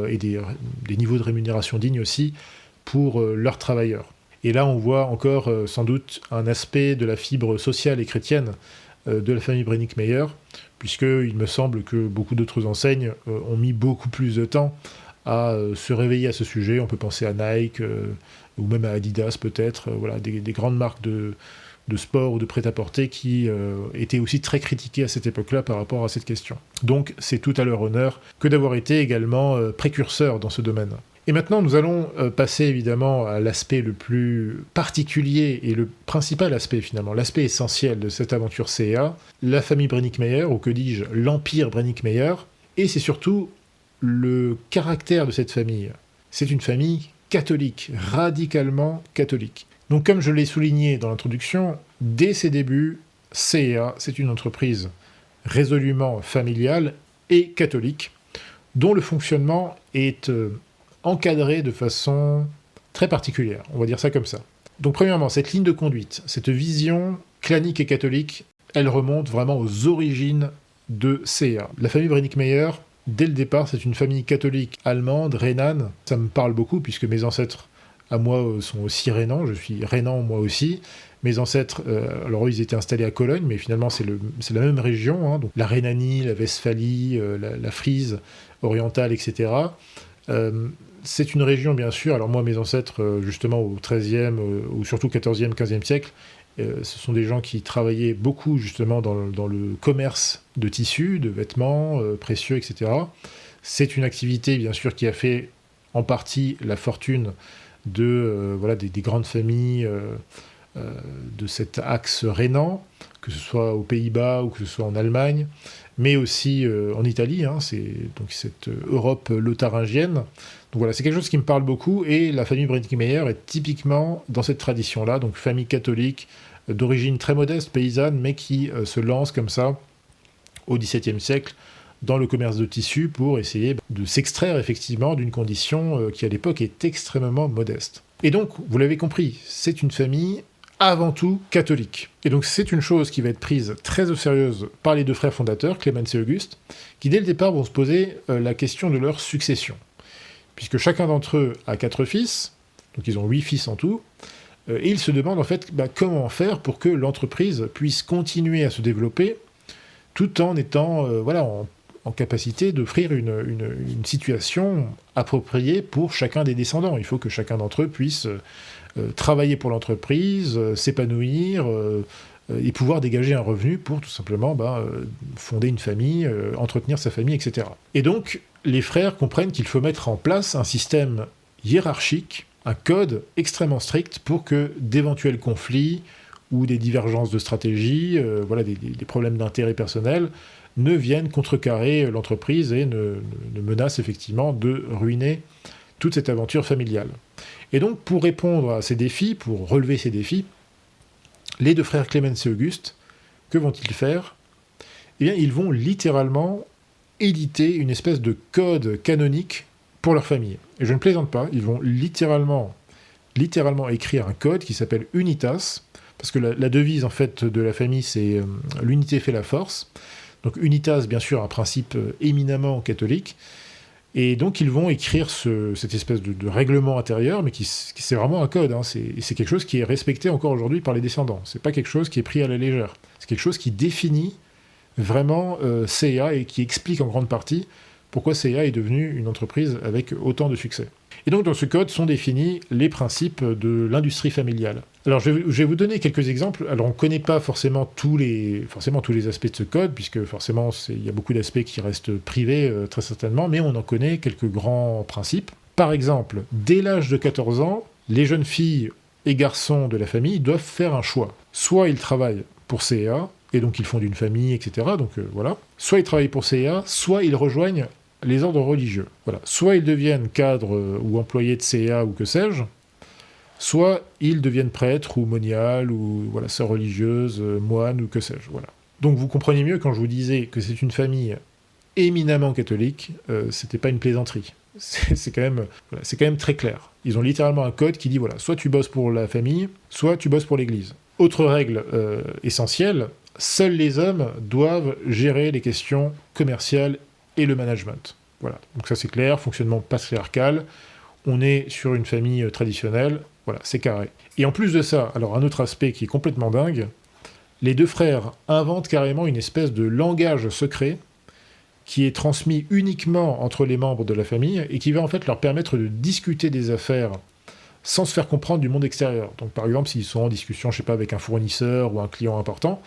et des niveaux de rémunération dignes aussi pour leurs travailleurs. Et là, on voit encore sans doute un aspect de la fibre sociale et chrétienne de la famille Brennick-Meyer, puisqu'il me semble que beaucoup d'autres enseignes ont mis beaucoup plus de temps à se réveiller à ce sujet. On peut penser à Nike ou même à Adidas peut-être, voilà, des grandes marques de sport ou de prêt-à-porter qui étaient aussi très critiqués à cette époque-là par rapport à cette question. Donc c'est tout à leur honneur que d'avoir été également précurseurs dans ce domaine. Et maintenant, nous allons passer évidemment à l'aspect le plus particulier et le principal aspect finalement, l'aspect essentiel de cette aventure CA, la famille Brenninkmeier, ou que dis-je, l'empire Brenninkmeier, et c'est surtout le caractère de cette famille. C'est une famille catholique, radicalement catholique. Donc comme je l'ai souligné dans l'introduction, dès ses débuts, CA, c'est une entreprise résolument familiale et catholique, dont le fonctionnement est encadré de façon très particulière, on va dire ça comme ça. Donc premièrement, cette ligne de conduite, cette vision clanique et catholique, elle remonte vraiment aux origines de CA. La famille Brenninkmeier, dès le départ, c'est une famille catholique allemande, rhénane. Ça me parle beaucoup puisque mes ancêtres, à moi, sont aussi rhénans, je suis rhénan moi aussi. Mes ancêtres, alors eux, ils étaient installés à Cologne, mais finalement c'est la même région, hein, donc la Rhénanie, la Westphalie, la Frise orientale, etc. C'est une région, bien sûr, alors moi, mes ancêtres, justement, au XIIIe, ou surtout XIVe, XVe siècle, ce sont des gens qui travaillaient beaucoup, justement, dans le commerce de tissus, de vêtements précieux, etc. C'est une activité, bien sûr, qui a fait, en partie, la fortune des grandes familles de cet axe rhénan, que ce soit aux Pays-Bas ou que ce soit en Allemagne, mais aussi en Italie, hein, c'est donc cette Europe lotharingienne. Donc voilà, c'est quelque chose qui me parle beaucoup, et la famille Brenninkmeier est typiquement dans cette tradition-là, donc famille catholique, d'origine très modeste, paysanne, mais qui se lance comme ça, au XVIIe siècle, dans le commerce de tissus pour essayer de s'extraire effectivement d'une condition qui à l'époque est extrêmement modeste. Et donc, vous l'avez compris, c'est une famille avant tout catholique. Et donc c'est une chose qui va être prise très au sérieux par les deux frères fondateurs, Clemens et Auguste, qui dès le départ vont se poser la question de leur succession. Puisque chacun d'entre eux a 4 fils, donc ils ont 8 fils en tout, et ils se demandent en fait comment faire pour que l'entreprise puisse continuer à se développer tout en étant en capacité d'offrir une situation appropriée pour chacun des descendants. Il faut que chacun d'entre eux puisse travailler pour l'entreprise, s'épanouir et pouvoir dégager un revenu pour tout simplement fonder une famille, entretenir sa famille, etc. Et donc, les frères comprennent qu'il faut mettre en place un système hiérarchique, un code extrêmement strict pour que d'éventuels conflits ou des divergences de stratégie, des problèmes d'intérêt personnel, ne viennent contrecarrer l'entreprise et ne menacent effectivement de ruiner toute cette aventure familiale. Et donc, pour répondre à ces défis, pour relever ces défis, les deux frères Clemens et Auguste, que vont-ils faire ? Eh bien, ils vont littéralement éditer une espèce de code canonique pour leur famille. Et je ne plaisante pas, ils vont littéralement écrire un code qui s'appelle Unitas, parce que la devise en fait de la famille, c'est l'unité fait la force. Donc Unitas, bien sûr, un principe éminemment catholique. Et donc ils vont écrire cette espèce de règlement intérieur, mais qui c'est vraiment un code, hein, c'est quelque chose qui est respecté encore aujourd'hui par les descendants. C'est pas quelque chose qui est pris à la légère. C'est quelque chose qui définit vraiment CA et qui explique en grande partie pourquoi CA est devenue une entreprise avec autant de succès. Et donc dans ce code sont définis les principes de l'industrie familiale. Alors je vais vous donner quelques exemples. Alors on ne connaît pas forcément tous les aspects de ce code, puisque forcément il y a beaucoup d'aspects qui restent privés très certainement, mais on en connaît quelques grands principes. Par exemple, dès l'âge de 14 ans, les jeunes filles et garçons de la famille doivent faire un choix. Soit ils travaillent pour CA, et donc ils fondent une famille, etc. Donc voilà. Soit ils travaillent pour CA, soit ils rejoignent les ordres religieux. Voilà. Soit ils deviennent cadres ou employés de CA ou que sais-je, soit ils deviennent prêtres ou moniales ou sœurs religieuses, moines ou que sais-je. Voilà. Donc vous comprenez mieux quand je vous disais que c'est une famille éminemment catholique, c'était pas une plaisanterie. C'est quand même très clair. Ils ont littéralement un code qui dit soit tu bosses pour la famille, soit tu bosses pour l'église. Autre règle essentielle, seuls les hommes doivent gérer les questions commerciales et le management. Voilà. Donc ça c'est clair, fonctionnement patriarcal, on est sur une famille traditionnelle, c'est carré. Et en plus de ça, alors un autre aspect qui est complètement dingue, les deux frères inventent carrément une espèce de langage secret qui est transmis uniquement entre les membres de la famille et qui va en fait leur permettre de discuter des affaires sans se faire comprendre du monde extérieur. Donc par exemple, s'ils sont en discussion, avec un fournisseur ou un client important,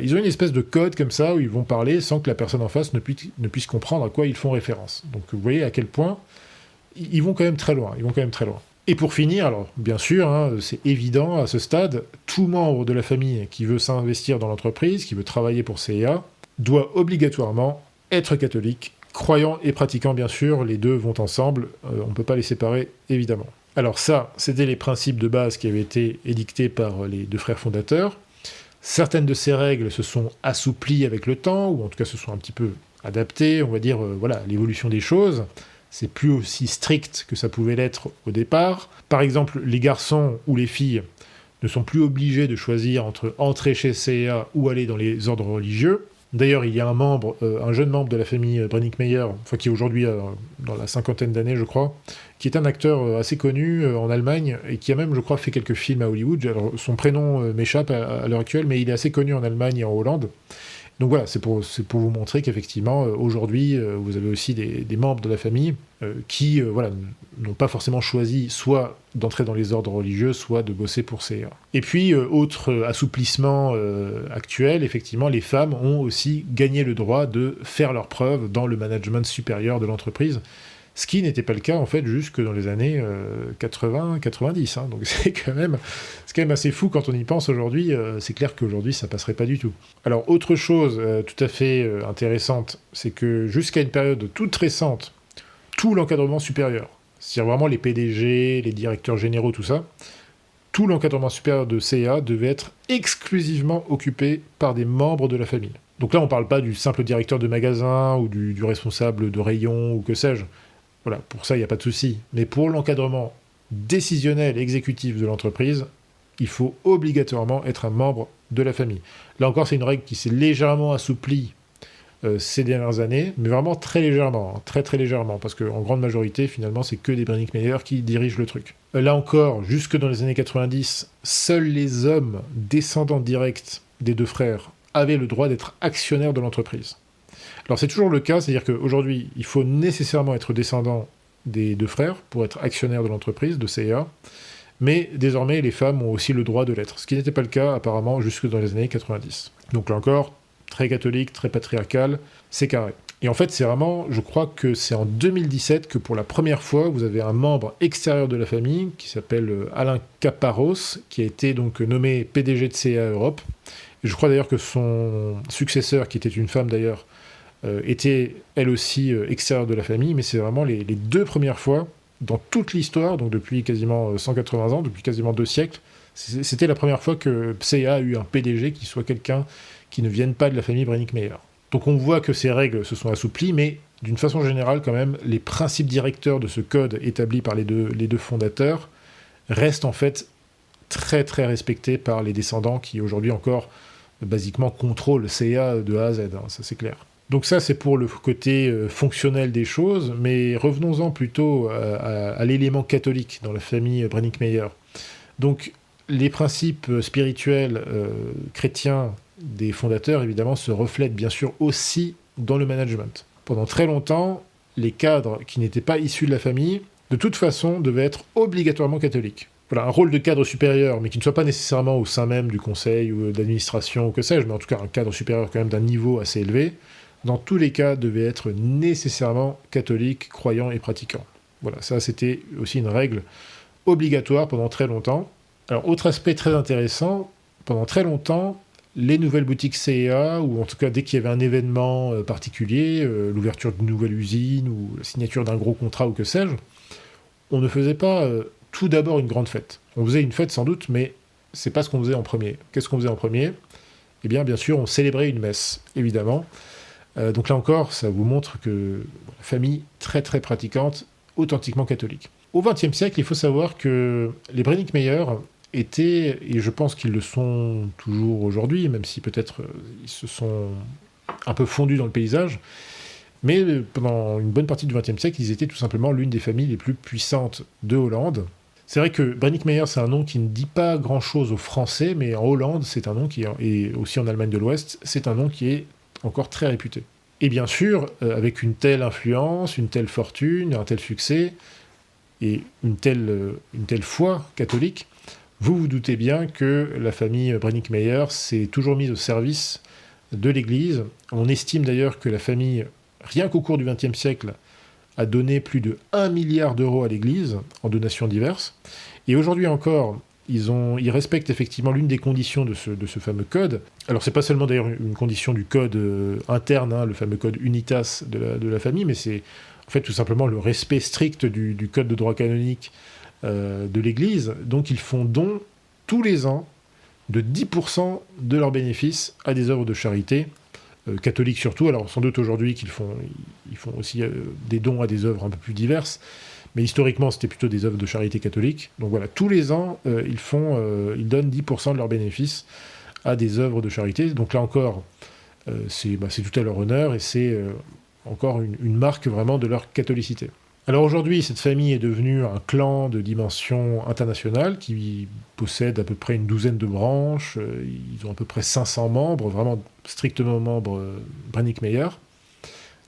ils ont une espèce de code comme ça où ils vont parler sans que la personne en face ne puisse comprendre à quoi ils font référence. Donc vous voyez à quel point ils vont quand même très loin. Et pour finir, alors bien sûr, hein, c'est évident à ce stade, tout membre de la famille qui veut s'investir dans l'entreprise, qui veut travailler pour CIA, doit obligatoirement être catholique, croyant et pratiquant bien sûr, les deux vont ensemble, on ne peut pas les séparer évidemment. Alors ça, c'était les principes de base qui avaient été édictés par les deux frères fondateurs. Certaines de ces règles se sont assouplies avec le temps, ou en tout cas se sont un petit peu adaptées, on va dire, voilà, l'évolution des choses. C'est plus aussi strict que ça pouvait l'être au départ. Par exemple, les garçons ou les filles ne sont plus obligés de choisir entre entrer chez CIA ou aller dans les ordres religieux. D'ailleurs, il y a un jeune membre de la famille Brenninkmeier, enfin qui est aujourd'hui dans la cinquantaine d'années, je crois, qui est un acteur assez connu en Allemagne et qui a même, je crois, fait quelques films à Hollywood. Alors, son prénom m'échappe à l'heure actuelle, mais il est assez connu en Allemagne et en Hollande. Donc voilà, c'est pour vous montrer qu'effectivement, aujourd'hui, vous avez aussi des membres de la famille qui voilà, n'ont pas forcément choisi soit d'entrer dans les ordres religieux, soit de bosser pour CIA. Et puis, autre assouplissement actuel, effectivement, les femmes ont aussi gagné le droit de faire leurs preuves dans le management supérieur de l'entreprise, ce qui n'était pas le cas, en fait, jusque dans les années 80-90. Hein. Donc c'est quand même assez fou quand on y pense aujourd'hui. C'est clair qu'aujourd'hui, ça passerait pas du tout. Alors, autre chose tout à fait intéressante, c'est que jusqu'à une période toute récente, tout l'encadrement supérieur, c'est-à-dire vraiment les PDG, les directeurs généraux, tout ça, tout l'encadrement supérieur de CIA devait être exclusivement occupé par des membres de la famille. Donc là, on ne parle pas du simple directeur de magasin ou du responsable de rayon ou que sais-je. Voilà, pour ça, il n'y a pas de souci. Mais pour l'encadrement décisionnel et exécutif de l'entreprise, il faut obligatoirement être un membre de la famille. Là encore, c'est une règle qui s'est légèrement assouplie ces dernières années, mais vraiment très légèrement, hein, très très légèrement, parce qu'en grande majorité, finalement, c'est que des Brenninkmeier qui dirigent le truc. Là encore, jusque dans les années 90, seuls les hommes descendants directs des deux frères avaient le droit d'être actionnaires de l'entreprise. Alors c'est toujours le cas, c'est-à-dire qu'aujourd'hui, il faut nécessairement être descendant des deux frères pour être actionnaire de l'entreprise, de CIA, mais désormais, les femmes ont aussi le droit de l'être, ce qui n'était pas le cas apparemment jusque dans les années 90. Donc là encore, très catholique, très patriarcal, c'est carré. Et en fait, c'est vraiment, je crois que c'est en 2017 que pour la première fois, vous avez un membre extérieur de la famille qui s'appelle Alain Caparros, qui a été donc nommé PDG de CIA Europe. Et je crois d'ailleurs que son successeur, qui était une femme d'ailleurs, était elle aussi extérieure de la famille, mais c'est vraiment les deux premières fois dans toute l'histoire, donc depuis quasiment 180 ans, depuis quasiment 2 siècles, c'était la première fois que CIA a eu un PDG qui soit quelqu'un qui ne vienne pas de la famille Brenninkmeier. Donc on voit que ces règles se sont assouplies, mais d'une façon générale quand même, les principes directeurs de ce code établi par les deux fondateurs restent en fait très très respectés par les descendants qui aujourd'hui encore basiquement contrôlent CIA de A à Z, hein, ça c'est clair. Donc ça, c'est pour le côté fonctionnel des choses, mais revenons-en plutôt à l'élément catholique dans la famille Brenninkmeier. Donc, les principes spirituels chrétiens des fondateurs, évidemment, se reflètent bien sûr aussi dans le management. Pendant très longtemps, les cadres qui n'étaient pas issus de la famille, de toute façon, devaient être obligatoirement catholiques. Voilà, un rôle de cadre supérieur, mais qui ne soit pas nécessairement au sein même du conseil ou d'administration ou que sais-je, mais en tout cas un cadre supérieur quand même d'un niveau assez élevé, dans tous les cas, devait être nécessairement catholique, croyant et pratiquant. Voilà, ça c'était aussi une règle obligatoire pendant très longtemps. Alors, autre aspect très intéressant, pendant très longtemps, les nouvelles boutiques CIA, ou en tout cas dès qu'il y avait un événement particulier, l'ouverture d'une nouvelle usine, ou la signature d'un gros contrat, ou que sais-je, on ne faisait pas tout d'abord une grande fête. On faisait une fête sans doute, mais c'est pas ce qu'on faisait en premier. Qu'est-ce qu'on faisait en premier ? Eh bien sûr, on célébrait une messe, évidemment. Donc là encore, ça vous montre que la famille très très pratiquante, authentiquement catholique. Au XXe siècle, il faut savoir que les Brenninkmeier étaient, et je pense qu'ils le sont toujours aujourd'hui, même si peut-être ils se sont un peu fondus dans le paysage, mais pendant une bonne partie du XXe siècle, ils étaient tout simplement l'une des familles les plus puissantes de Hollande. C'est vrai que Brenninkmeier, c'est un nom qui ne dit pas grand-chose aux Français, mais en Hollande, c'est un nom qui, et aussi en Allemagne de l'Ouest, c'est un nom qui est encore très réputé. Et bien sûr, avec une telle influence, une telle fortune, un tel succès, et une telle foi catholique, vous vous doutez bien que la famille Brenninkmeier s'est toujours mise au service de l'Église. On estime d'ailleurs que la famille, rien qu'au cours du XXe siècle, a donné plus de 1 milliard d'euros à l'Église en donations diverses. Et aujourd'hui encore, ils respectent effectivement l'une des conditions de ce fameux code. Alors c'est pas seulement d'ailleurs une condition du code interne, hein, le fameux code Unitas de la famille, mais c'est en fait tout simplement le respect strict du code de droit canonique de l'Église. Donc ils font don tous les ans de 10% de leurs bénéfices à des œuvres de charité, catholiques surtout. Alors sans doute aujourd'hui ils font aussi des dons à des œuvres un peu plus diverses, mais historiquement c'était plutôt des œuvres de charité catholique. Donc voilà, tous les ans ils donnent 10% de leurs bénéfices à des œuvres de charité. Donc là encore, c'est tout à leur honneur et c'est encore une marque vraiment de leur catholicité. Alors aujourd'hui, cette famille est devenue un clan de dimension internationale qui possède à peu près une douzaine de branches. Ils ont à peu près 500 membres, vraiment strictement membres Brenninkmeier,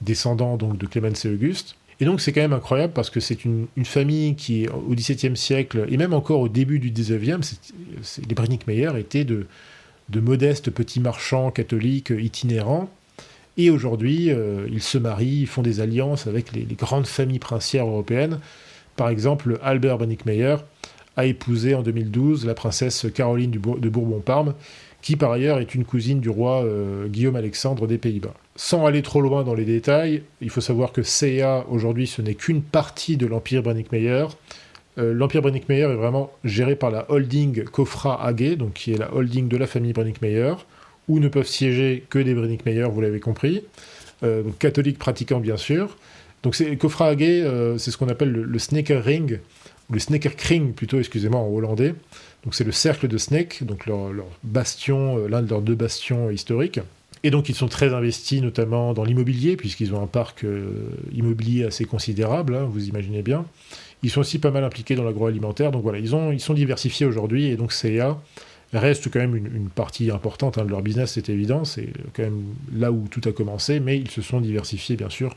descendants donc de Clémence et Auguste. Et donc c'est quand même incroyable parce que c'est une famille qui, au XVIIe siècle, et même encore au début du XIXe, les Brenninkmeier étaient de modestes petits marchands catholiques itinérants. Et aujourd'hui, ils se marient, ils font des alliances avec les grandes familles princières européennes. Par exemple, Albert Brenninkmeier a épousé en 2012 la princesse Caroline de Bourbon-Parme, qui par ailleurs est une cousine du roi Guillaume-Alexandre des Pays-Bas. Sans aller trop loin dans les détails, il faut savoir que CA, aujourd'hui, ce n'est qu'une partie de l'Empire Brenninkmeier. L'Empire Brenninkmeier est vraiment géré par la holding Kofra AG, donc qui est la holding de la famille Brenninkmeier, où ne peuvent siéger que des Brenninkmeier, vous l'avez compris, donc catholiques pratiquants bien sûr. Donc Kofra AG, c'est ce qu'on appelle le Sneekering, ou le Sneekerkring plutôt, excusez-moi, en hollandais. Donc c'est le cercle de Sneek, donc leur bastion, l'un de leurs 2 bastions historiques. Et donc ils sont très investis notamment dans l'immobilier, puisqu'ils ont un parc immobilier assez considérable, hein, vous imaginez bien. Ils sont aussi pas mal impliqués dans l'agroalimentaire, donc voilà, ils sont diversifiés aujourd'hui, et donc CA reste quand même une partie importante de leur business, c'est évident, c'est quand même là où tout a commencé, mais ils se sont diversifiés bien sûr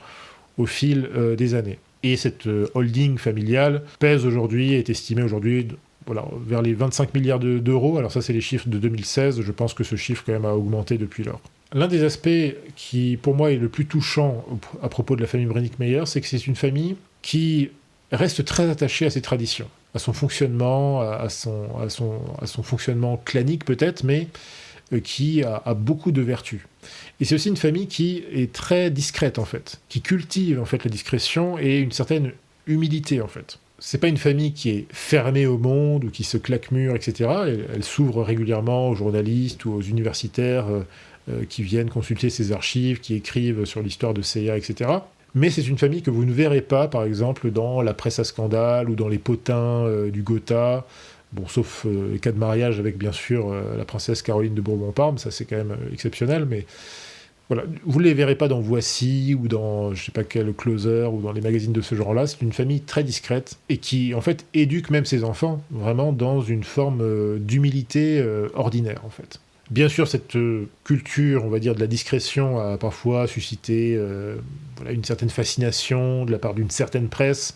au fil des années. Et cette holding familiale pèse aujourd'hui, est estimée aujourd'hui vers les 25 milliards d'euros, alors ça c'est les chiffres de 2016, je pense que ce chiffre quand même a augmenté depuis lors. L'un des aspects qui pour moi est le plus touchant à propos de la famille Brenninkmeier, c'est que c'est une famille qui reste très attachée à ses traditions, à son fonctionnement, à son fonctionnement clanique peut-être, mais qui a beaucoup de vertus. Et c'est aussi une famille qui est très discrète en fait, qui cultive en fait la discrétion et une certaine humilité en fait. C'est pas une famille qui est fermée au monde ou qui se claque-mur, etc. Elle s'ouvre régulièrement aux journalistes ou aux universitaires qui viennent consulter ses archives, qui écrivent sur l'histoire de CA, etc. Mais c'est une famille que vous ne verrez pas, par exemple, dans la presse à scandale ou dans les potins du Gotha, bon, sauf les cas de mariage avec, bien sûr, la princesse Caroline de Bourbon-Parme, ça c'est quand même exceptionnel, mais voilà, vous ne les verrez pas dans Voici ou dans, je sais pas quel Closer ou dans les magazines de ce genre-là. C'est une famille très discrète et qui, en fait, éduque même ses enfants vraiment dans une forme d'humilité ordinaire, en fait. Bien sûr, cette culture, on va dire, de la discrétion a parfois suscité une certaine fascination de la part d'une certaine presse.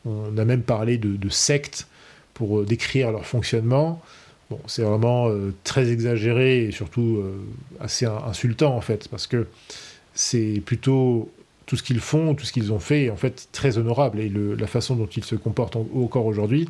On a même parlé de sectes pour décrire leur fonctionnement. Bon, c'est vraiment très exagéré et surtout assez insultant, en fait, parce que c'est plutôt tout ce qu'ils font, tout ce qu'ils ont fait, est en fait très honorable. Et la façon dont ils se comportent encore aujourd'hui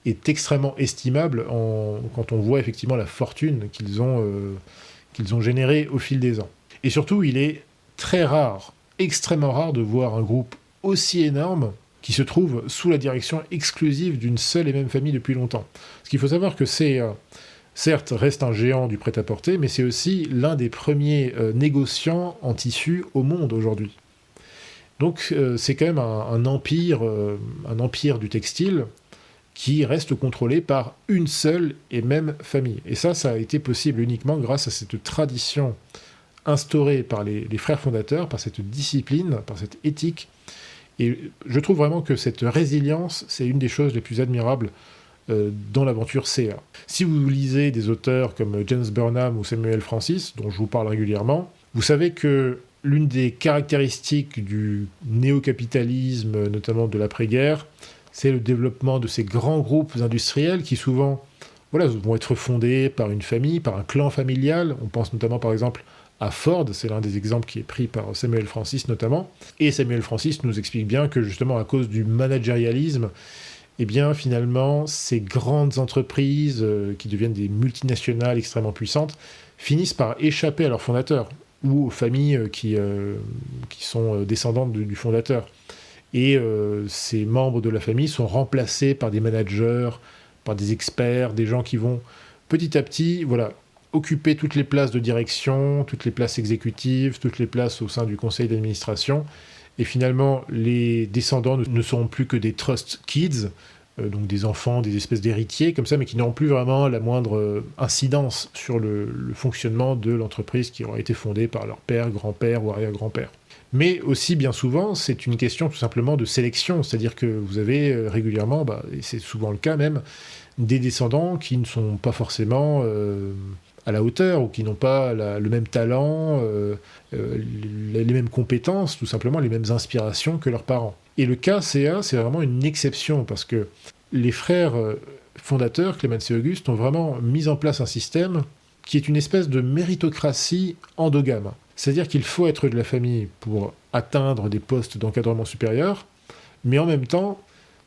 est extrêmement estimable quand on voit effectivement la fortune qu'ils ont générée au fil des ans. Et surtout, il est très rare, extrêmement rare de voir un groupe aussi énorme qui se trouve sous la direction exclusive d'une seule et même famille depuis longtemps. Parce qu'il faut savoir que certes, reste un géant du prêt-à-porter, mais c'est aussi l'un des premiers négociants en tissu au monde aujourd'hui. Donc c'est quand même un empire du textile qui reste contrôlé par une seule et même famille. Et ça a été possible uniquement grâce à cette tradition instaurée par les frères fondateurs, par cette discipline, par cette éthique. Et je trouve vraiment que cette résilience, c'est une des choses les plus admirables dans l'aventure CA. Si vous lisez des auteurs comme James Burnham ou Samuel Francis, dont je vous parle régulièrement, vous savez que l'une des caractéristiques du néo-capitalisme, notamment de l'après-guerre, c'est le développement de ces grands groupes industriels qui souvent vont être fondés par une famille, par un clan familial. On pense notamment par exemple à Ford, c'est l'un des exemples qui est pris par Samuel Francis notamment, et Samuel Francis nous explique bien que justement à cause du managérialisme, eh bien finalement ces grandes entreprises qui deviennent des multinationales extrêmement puissantes finissent par échapper à leurs fondateurs ou aux familles qui sont descendantes du fondateur. Et ces membres de la famille sont remplacés par des managers, par des experts, des gens qui vont petit à petit, voilà, occuper toutes les places de direction, toutes les places exécutives, toutes les places au sein du conseil d'administration. Et finalement, les descendants ne seront plus que des trust kids, donc des enfants, des espèces d'héritiers comme ça, mais qui n'auront plus vraiment la moindre incidence sur le fonctionnement de l'entreprise qui aura été fondée par leur père, grand-père ou arrière-grand-père. Mais aussi, bien souvent, c'est une question tout simplement de sélection, c'est-à-dire que vous avez régulièrement, et c'est souvent le cas même, des descendants qui ne sont pas forcément à la hauteur, ou qui n'ont pas le même talent, les mêmes compétences, tout simplement les mêmes inspirations que leurs parents. Et le cas CA, c'est vraiment une exception, parce que les frères fondateurs, Clemens et Auguste, ont vraiment mis en place un système qui est une espèce de méritocratie endogame. C'est-à-dire qu'il faut être de la famille pour atteindre des postes d'encadrement supérieur, mais en même temps,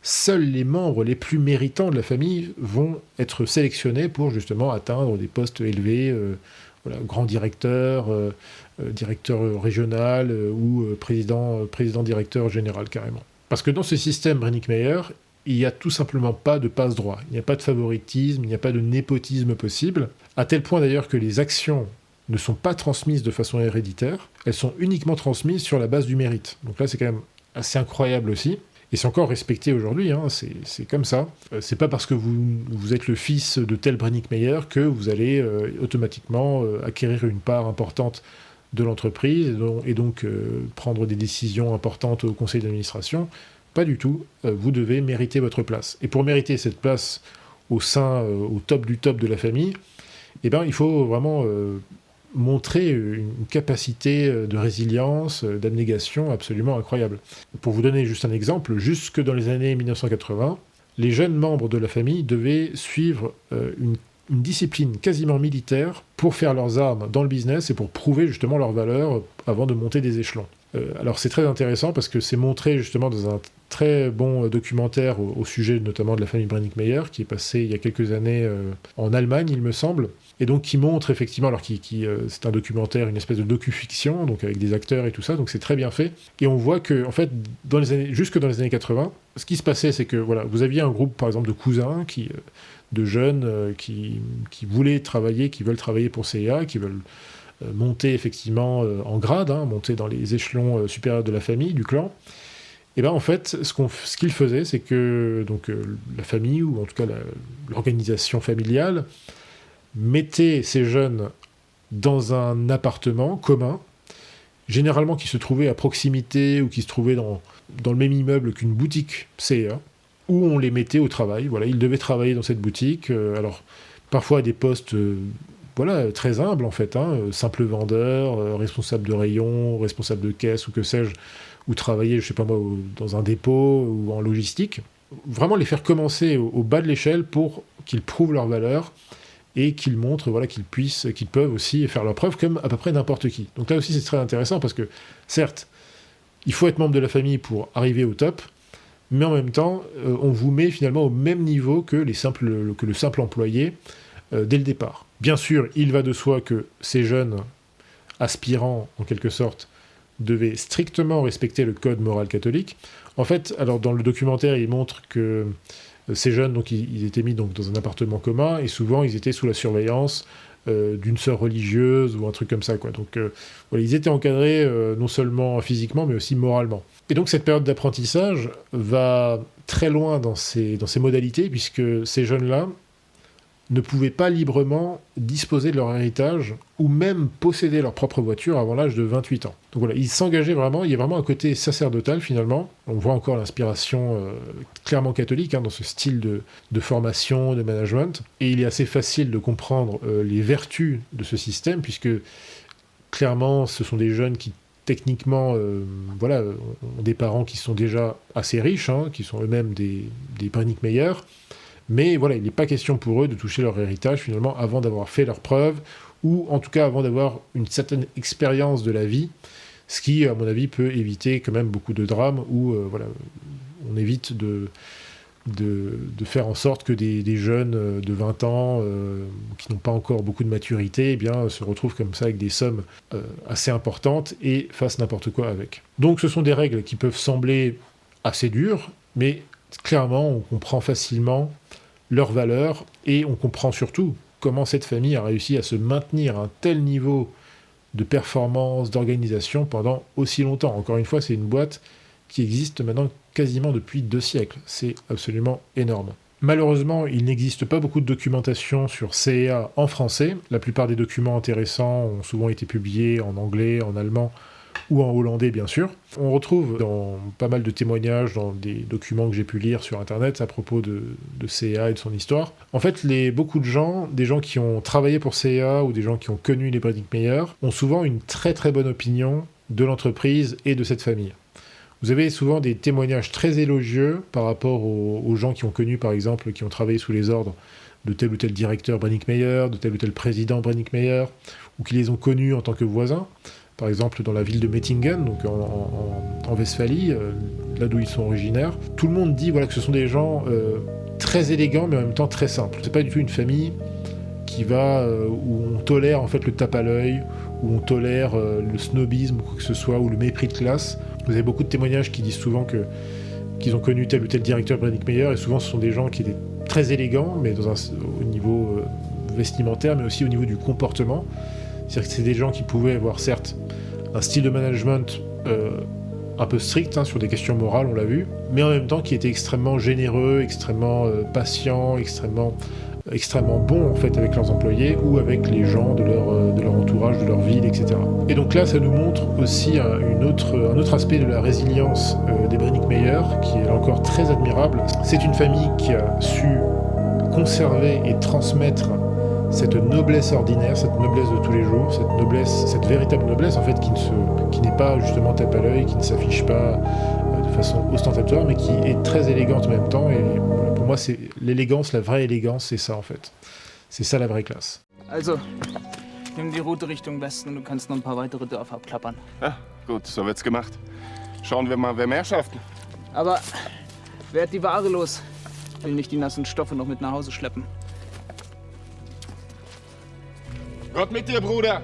seuls les membres les plus méritants de la famille vont être sélectionnés pour justement atteindre des postes élevés, grand directeur, directeur régional ou président-directeur général carrément. Parce que dans ce système Brenninkmeier, il n'y a tout simplement pas de passe-droit, il n'y a pas de favoritisme, il n'y a pas de népotisme possible, à tel point d'ailleurs que les actions ne sont pas transmises de façon héréditaire, elles sont uniquement transmises sur la base du mérite. Donc là, c'est quand même assez incroyable aussi. Et c'est encore respecté aujourd'hui, c'est comme ça. C'est pas parce que vous êtes le fils de tel Brenninkmeier que vous allez automatiquement acquérir une part importante de l'entreprise et donc prendre des décisions importantes au conseil d'administration. Pas du tout. Vous devez mériter votre place. Et pour mériter cette place au top du top de la famille, il faut vraiment montrer une capacité de résilience, d'abnégation absolument incroyable. Pour vous donner juste un exemple, jusque dans les années 1980, les jeunes membres de la famille devaient suivre une discipline quasiment militaire pour faire leurs armes dans le business et pour prouver justement leur valeur avant de monter des échelons. Alors c'est très intéressant parce que c'est montré justement dans un très bon documentaire au sujet notamment de la famille Brenninkmeier qui est passé il y a quelques années en Allemagne, il me semble, et donc qui montre effectivement, alors c'est un documentaire, une espèce de docu-fiction, donc avec des acteurs et tout ça, donc c'est très bien fait, et on voit que en fait, jusque dans les années 80, ce qui se passait, c'est que voilà, vous aviez un groupe par exemple de cousins, de jeunes qui voulaient travailler, qui veulent travailler pour CIA, qui veulent monter effectivement en grade, monter dans les échelons supérieurs de la famille, du clan. Et bien en fait, ce qu'ils faisaient, c'est que donc, la famille, ou en tout cas l'organisation familiale, mettait ces jeunes dans un appartement commun, généralement qui se trouvait à proximité ou qui se trouvait dans le même immeuble qu'une boutique CA, où on les mettait au travail. Voilà, ils devaient travailler dans cette boutique, alors parfois à des postes très humbles en fait, simple vendeur, responsable de rayon, responsable de caisse ou que sais-je, ou travailler, je sais pas moi, dans un dépôt ou en logistique. Vraiment les faire commencer au bas de l'échelle pour qu'ils prouvent leur valeur et qu'ils montrent qu'ils peuvent aussi faire leurs preuves comme à peu près n'importe qui. Donc là aussi c'est très intéressant parce que certes, il faut être membre de la famille pour arriver au top, mais en même temps, on vous met finalement au même niveau que le simple employé dès le départ. Bien sûr, il va de soi que ces jeunes aspirants, en quelque sorte, devaient strictement respecter le code moral catholique. En fait, alors dans le documentaire, il montre que ces jeunes, donc, ils étaient mis donc, dans un appartement commun, et souvent, ils étaient sous la surveillance d'une sœur religieuse ou un truc comme ça, quoi. Donc, ils étaient encadrés non seulement physiquement, mais aussi moralement. Et donc, cette période d'apprentissage va très loin dans ses modalités, puisque ces jeunes-là ne pouvaient pas librement disposer de leur héritage ou même posséder leur propre voiture avant l'âge de 28 ans. Donc voilà, ils s'engageaient vraiment, il y a vraiment un côté sacerdotal finalement. On voit encore l'inspiration clairement catholique dans ce style de formation, de management. Et il est assez facile de comprendre les vertus de ce système, puisque clairement ce sont des jeunes qui techniquement ont des parents qui sont déjà assez riches, qui sont eux-mêmes des Brenninkmeier. Mais voilà, il n'est pas question pour eux de toucher leur héritage finalement avant d'avoir fait leurs preuves ou en tout cas avant d'avoir une certaine expérience de la vie, ce qui, à mon avis, peut éviter quand même beaucoup de drames où on évite de faire en sorte que des jeunes de 20 ans qui n'ont pas encore beaucoup de maturité se retrouvent comme ça avec des sommes assez importantes et fassent n'importe quoi avec. Donc ce sont des règles qui peuvent sembler assez dures, mais clairement on comprend facilement leurs valeurs et on comprend surtout comment cette famille a réussi à se maintenir à un tel niveau de performance, d'organisation pendant aussi longtemps. Encore une fois, c'est une boîte qui existe maintenant quasiment depuis 2 siècles. C'est absolument énorme. Malheureusement, il n'existe pas beaucoup de documentation sur CEA en français. La plupart des documents intéressants ont souvent été publiés en anglais, en allemand ou en hollandais, bien sûr. On retrouve dans pas mal de témoignages, dans des documents que j'ai pu lire sur Internet à propos de CEA et de son histoire. En fait, beaucoup de gens, des gens qui ont travaillé pour CEA ou des gens qui ont connu les Brinckmeyer, ont souvent une très très bonne opinion de l'entreprise et de cette famille. Vous avez souvent des témoignages très élogieux par rapport aux gens qui ont connu, par exemple, qui ont travaillé sous les ordres de tel ou tel directeur Brinckmeyer, de tel ou tel président Brinckmeyer, ou qui les ont connus en tant que voisins. Par exemple, dans la ville de Mettingen, donc en Westphalie, là d'où ils sont originaires. Tout le monde dit que ce sont des gens très élégants, mais en même temps très simples. C'est pas du tout une famille qui où on tolère en fait le tape à l'œil, où on tolère le snobisme ou quoi que ce soit, ou le mépris de classe. Vous avez beaucoup de témoignages qui disent souvent qu'ils ont connu tel ou tel directeur Brinckmeyer, et souvent ce sont des gens qui étaient très élégants, mais au niveau vestimentaire, mais aussi au niveau du comportement. C'est-à-dire que c'est des gens qui pouvaient avoir certes un style de management un peu strict sur des questions morales, on l'a vu, mais en même temps qui étaient extrêmement généreux, extrêmement patients, extrêmement bons en fait avec leurs employés ou avec les gens de leur entourage, de leur ville, etc. Et donc là, ça nous montre aussi un autre aspect de la résilience des Brinckmeyer qui est encore très admirable. C'est une famille qui a su conserver et transmettre cette noblesse ordinaire, cette noblesse de tous les jours, cette véritable noblesse en fait qui n'est pas justement tape à l'œil, qui ne s'affiche pas de façon ostentatoire, mais qui est très élégante en même temps. Et voilà, pour moi, c'est l'élégance, la vraie élégance, c'est ça en fait. C'est ça la vraie classe. Also, nimm die Route Richtung Westen und du kannst noch ein paar weitere Dörfer abklappern. Ja, gut, so wird's gemacht. Schauen wir mal, wer mehr schafft. Aber werd die Ware los. Will nicht die nassen Stoffe noch mit nach Hause schleppen. Gott mit dir, Bruder!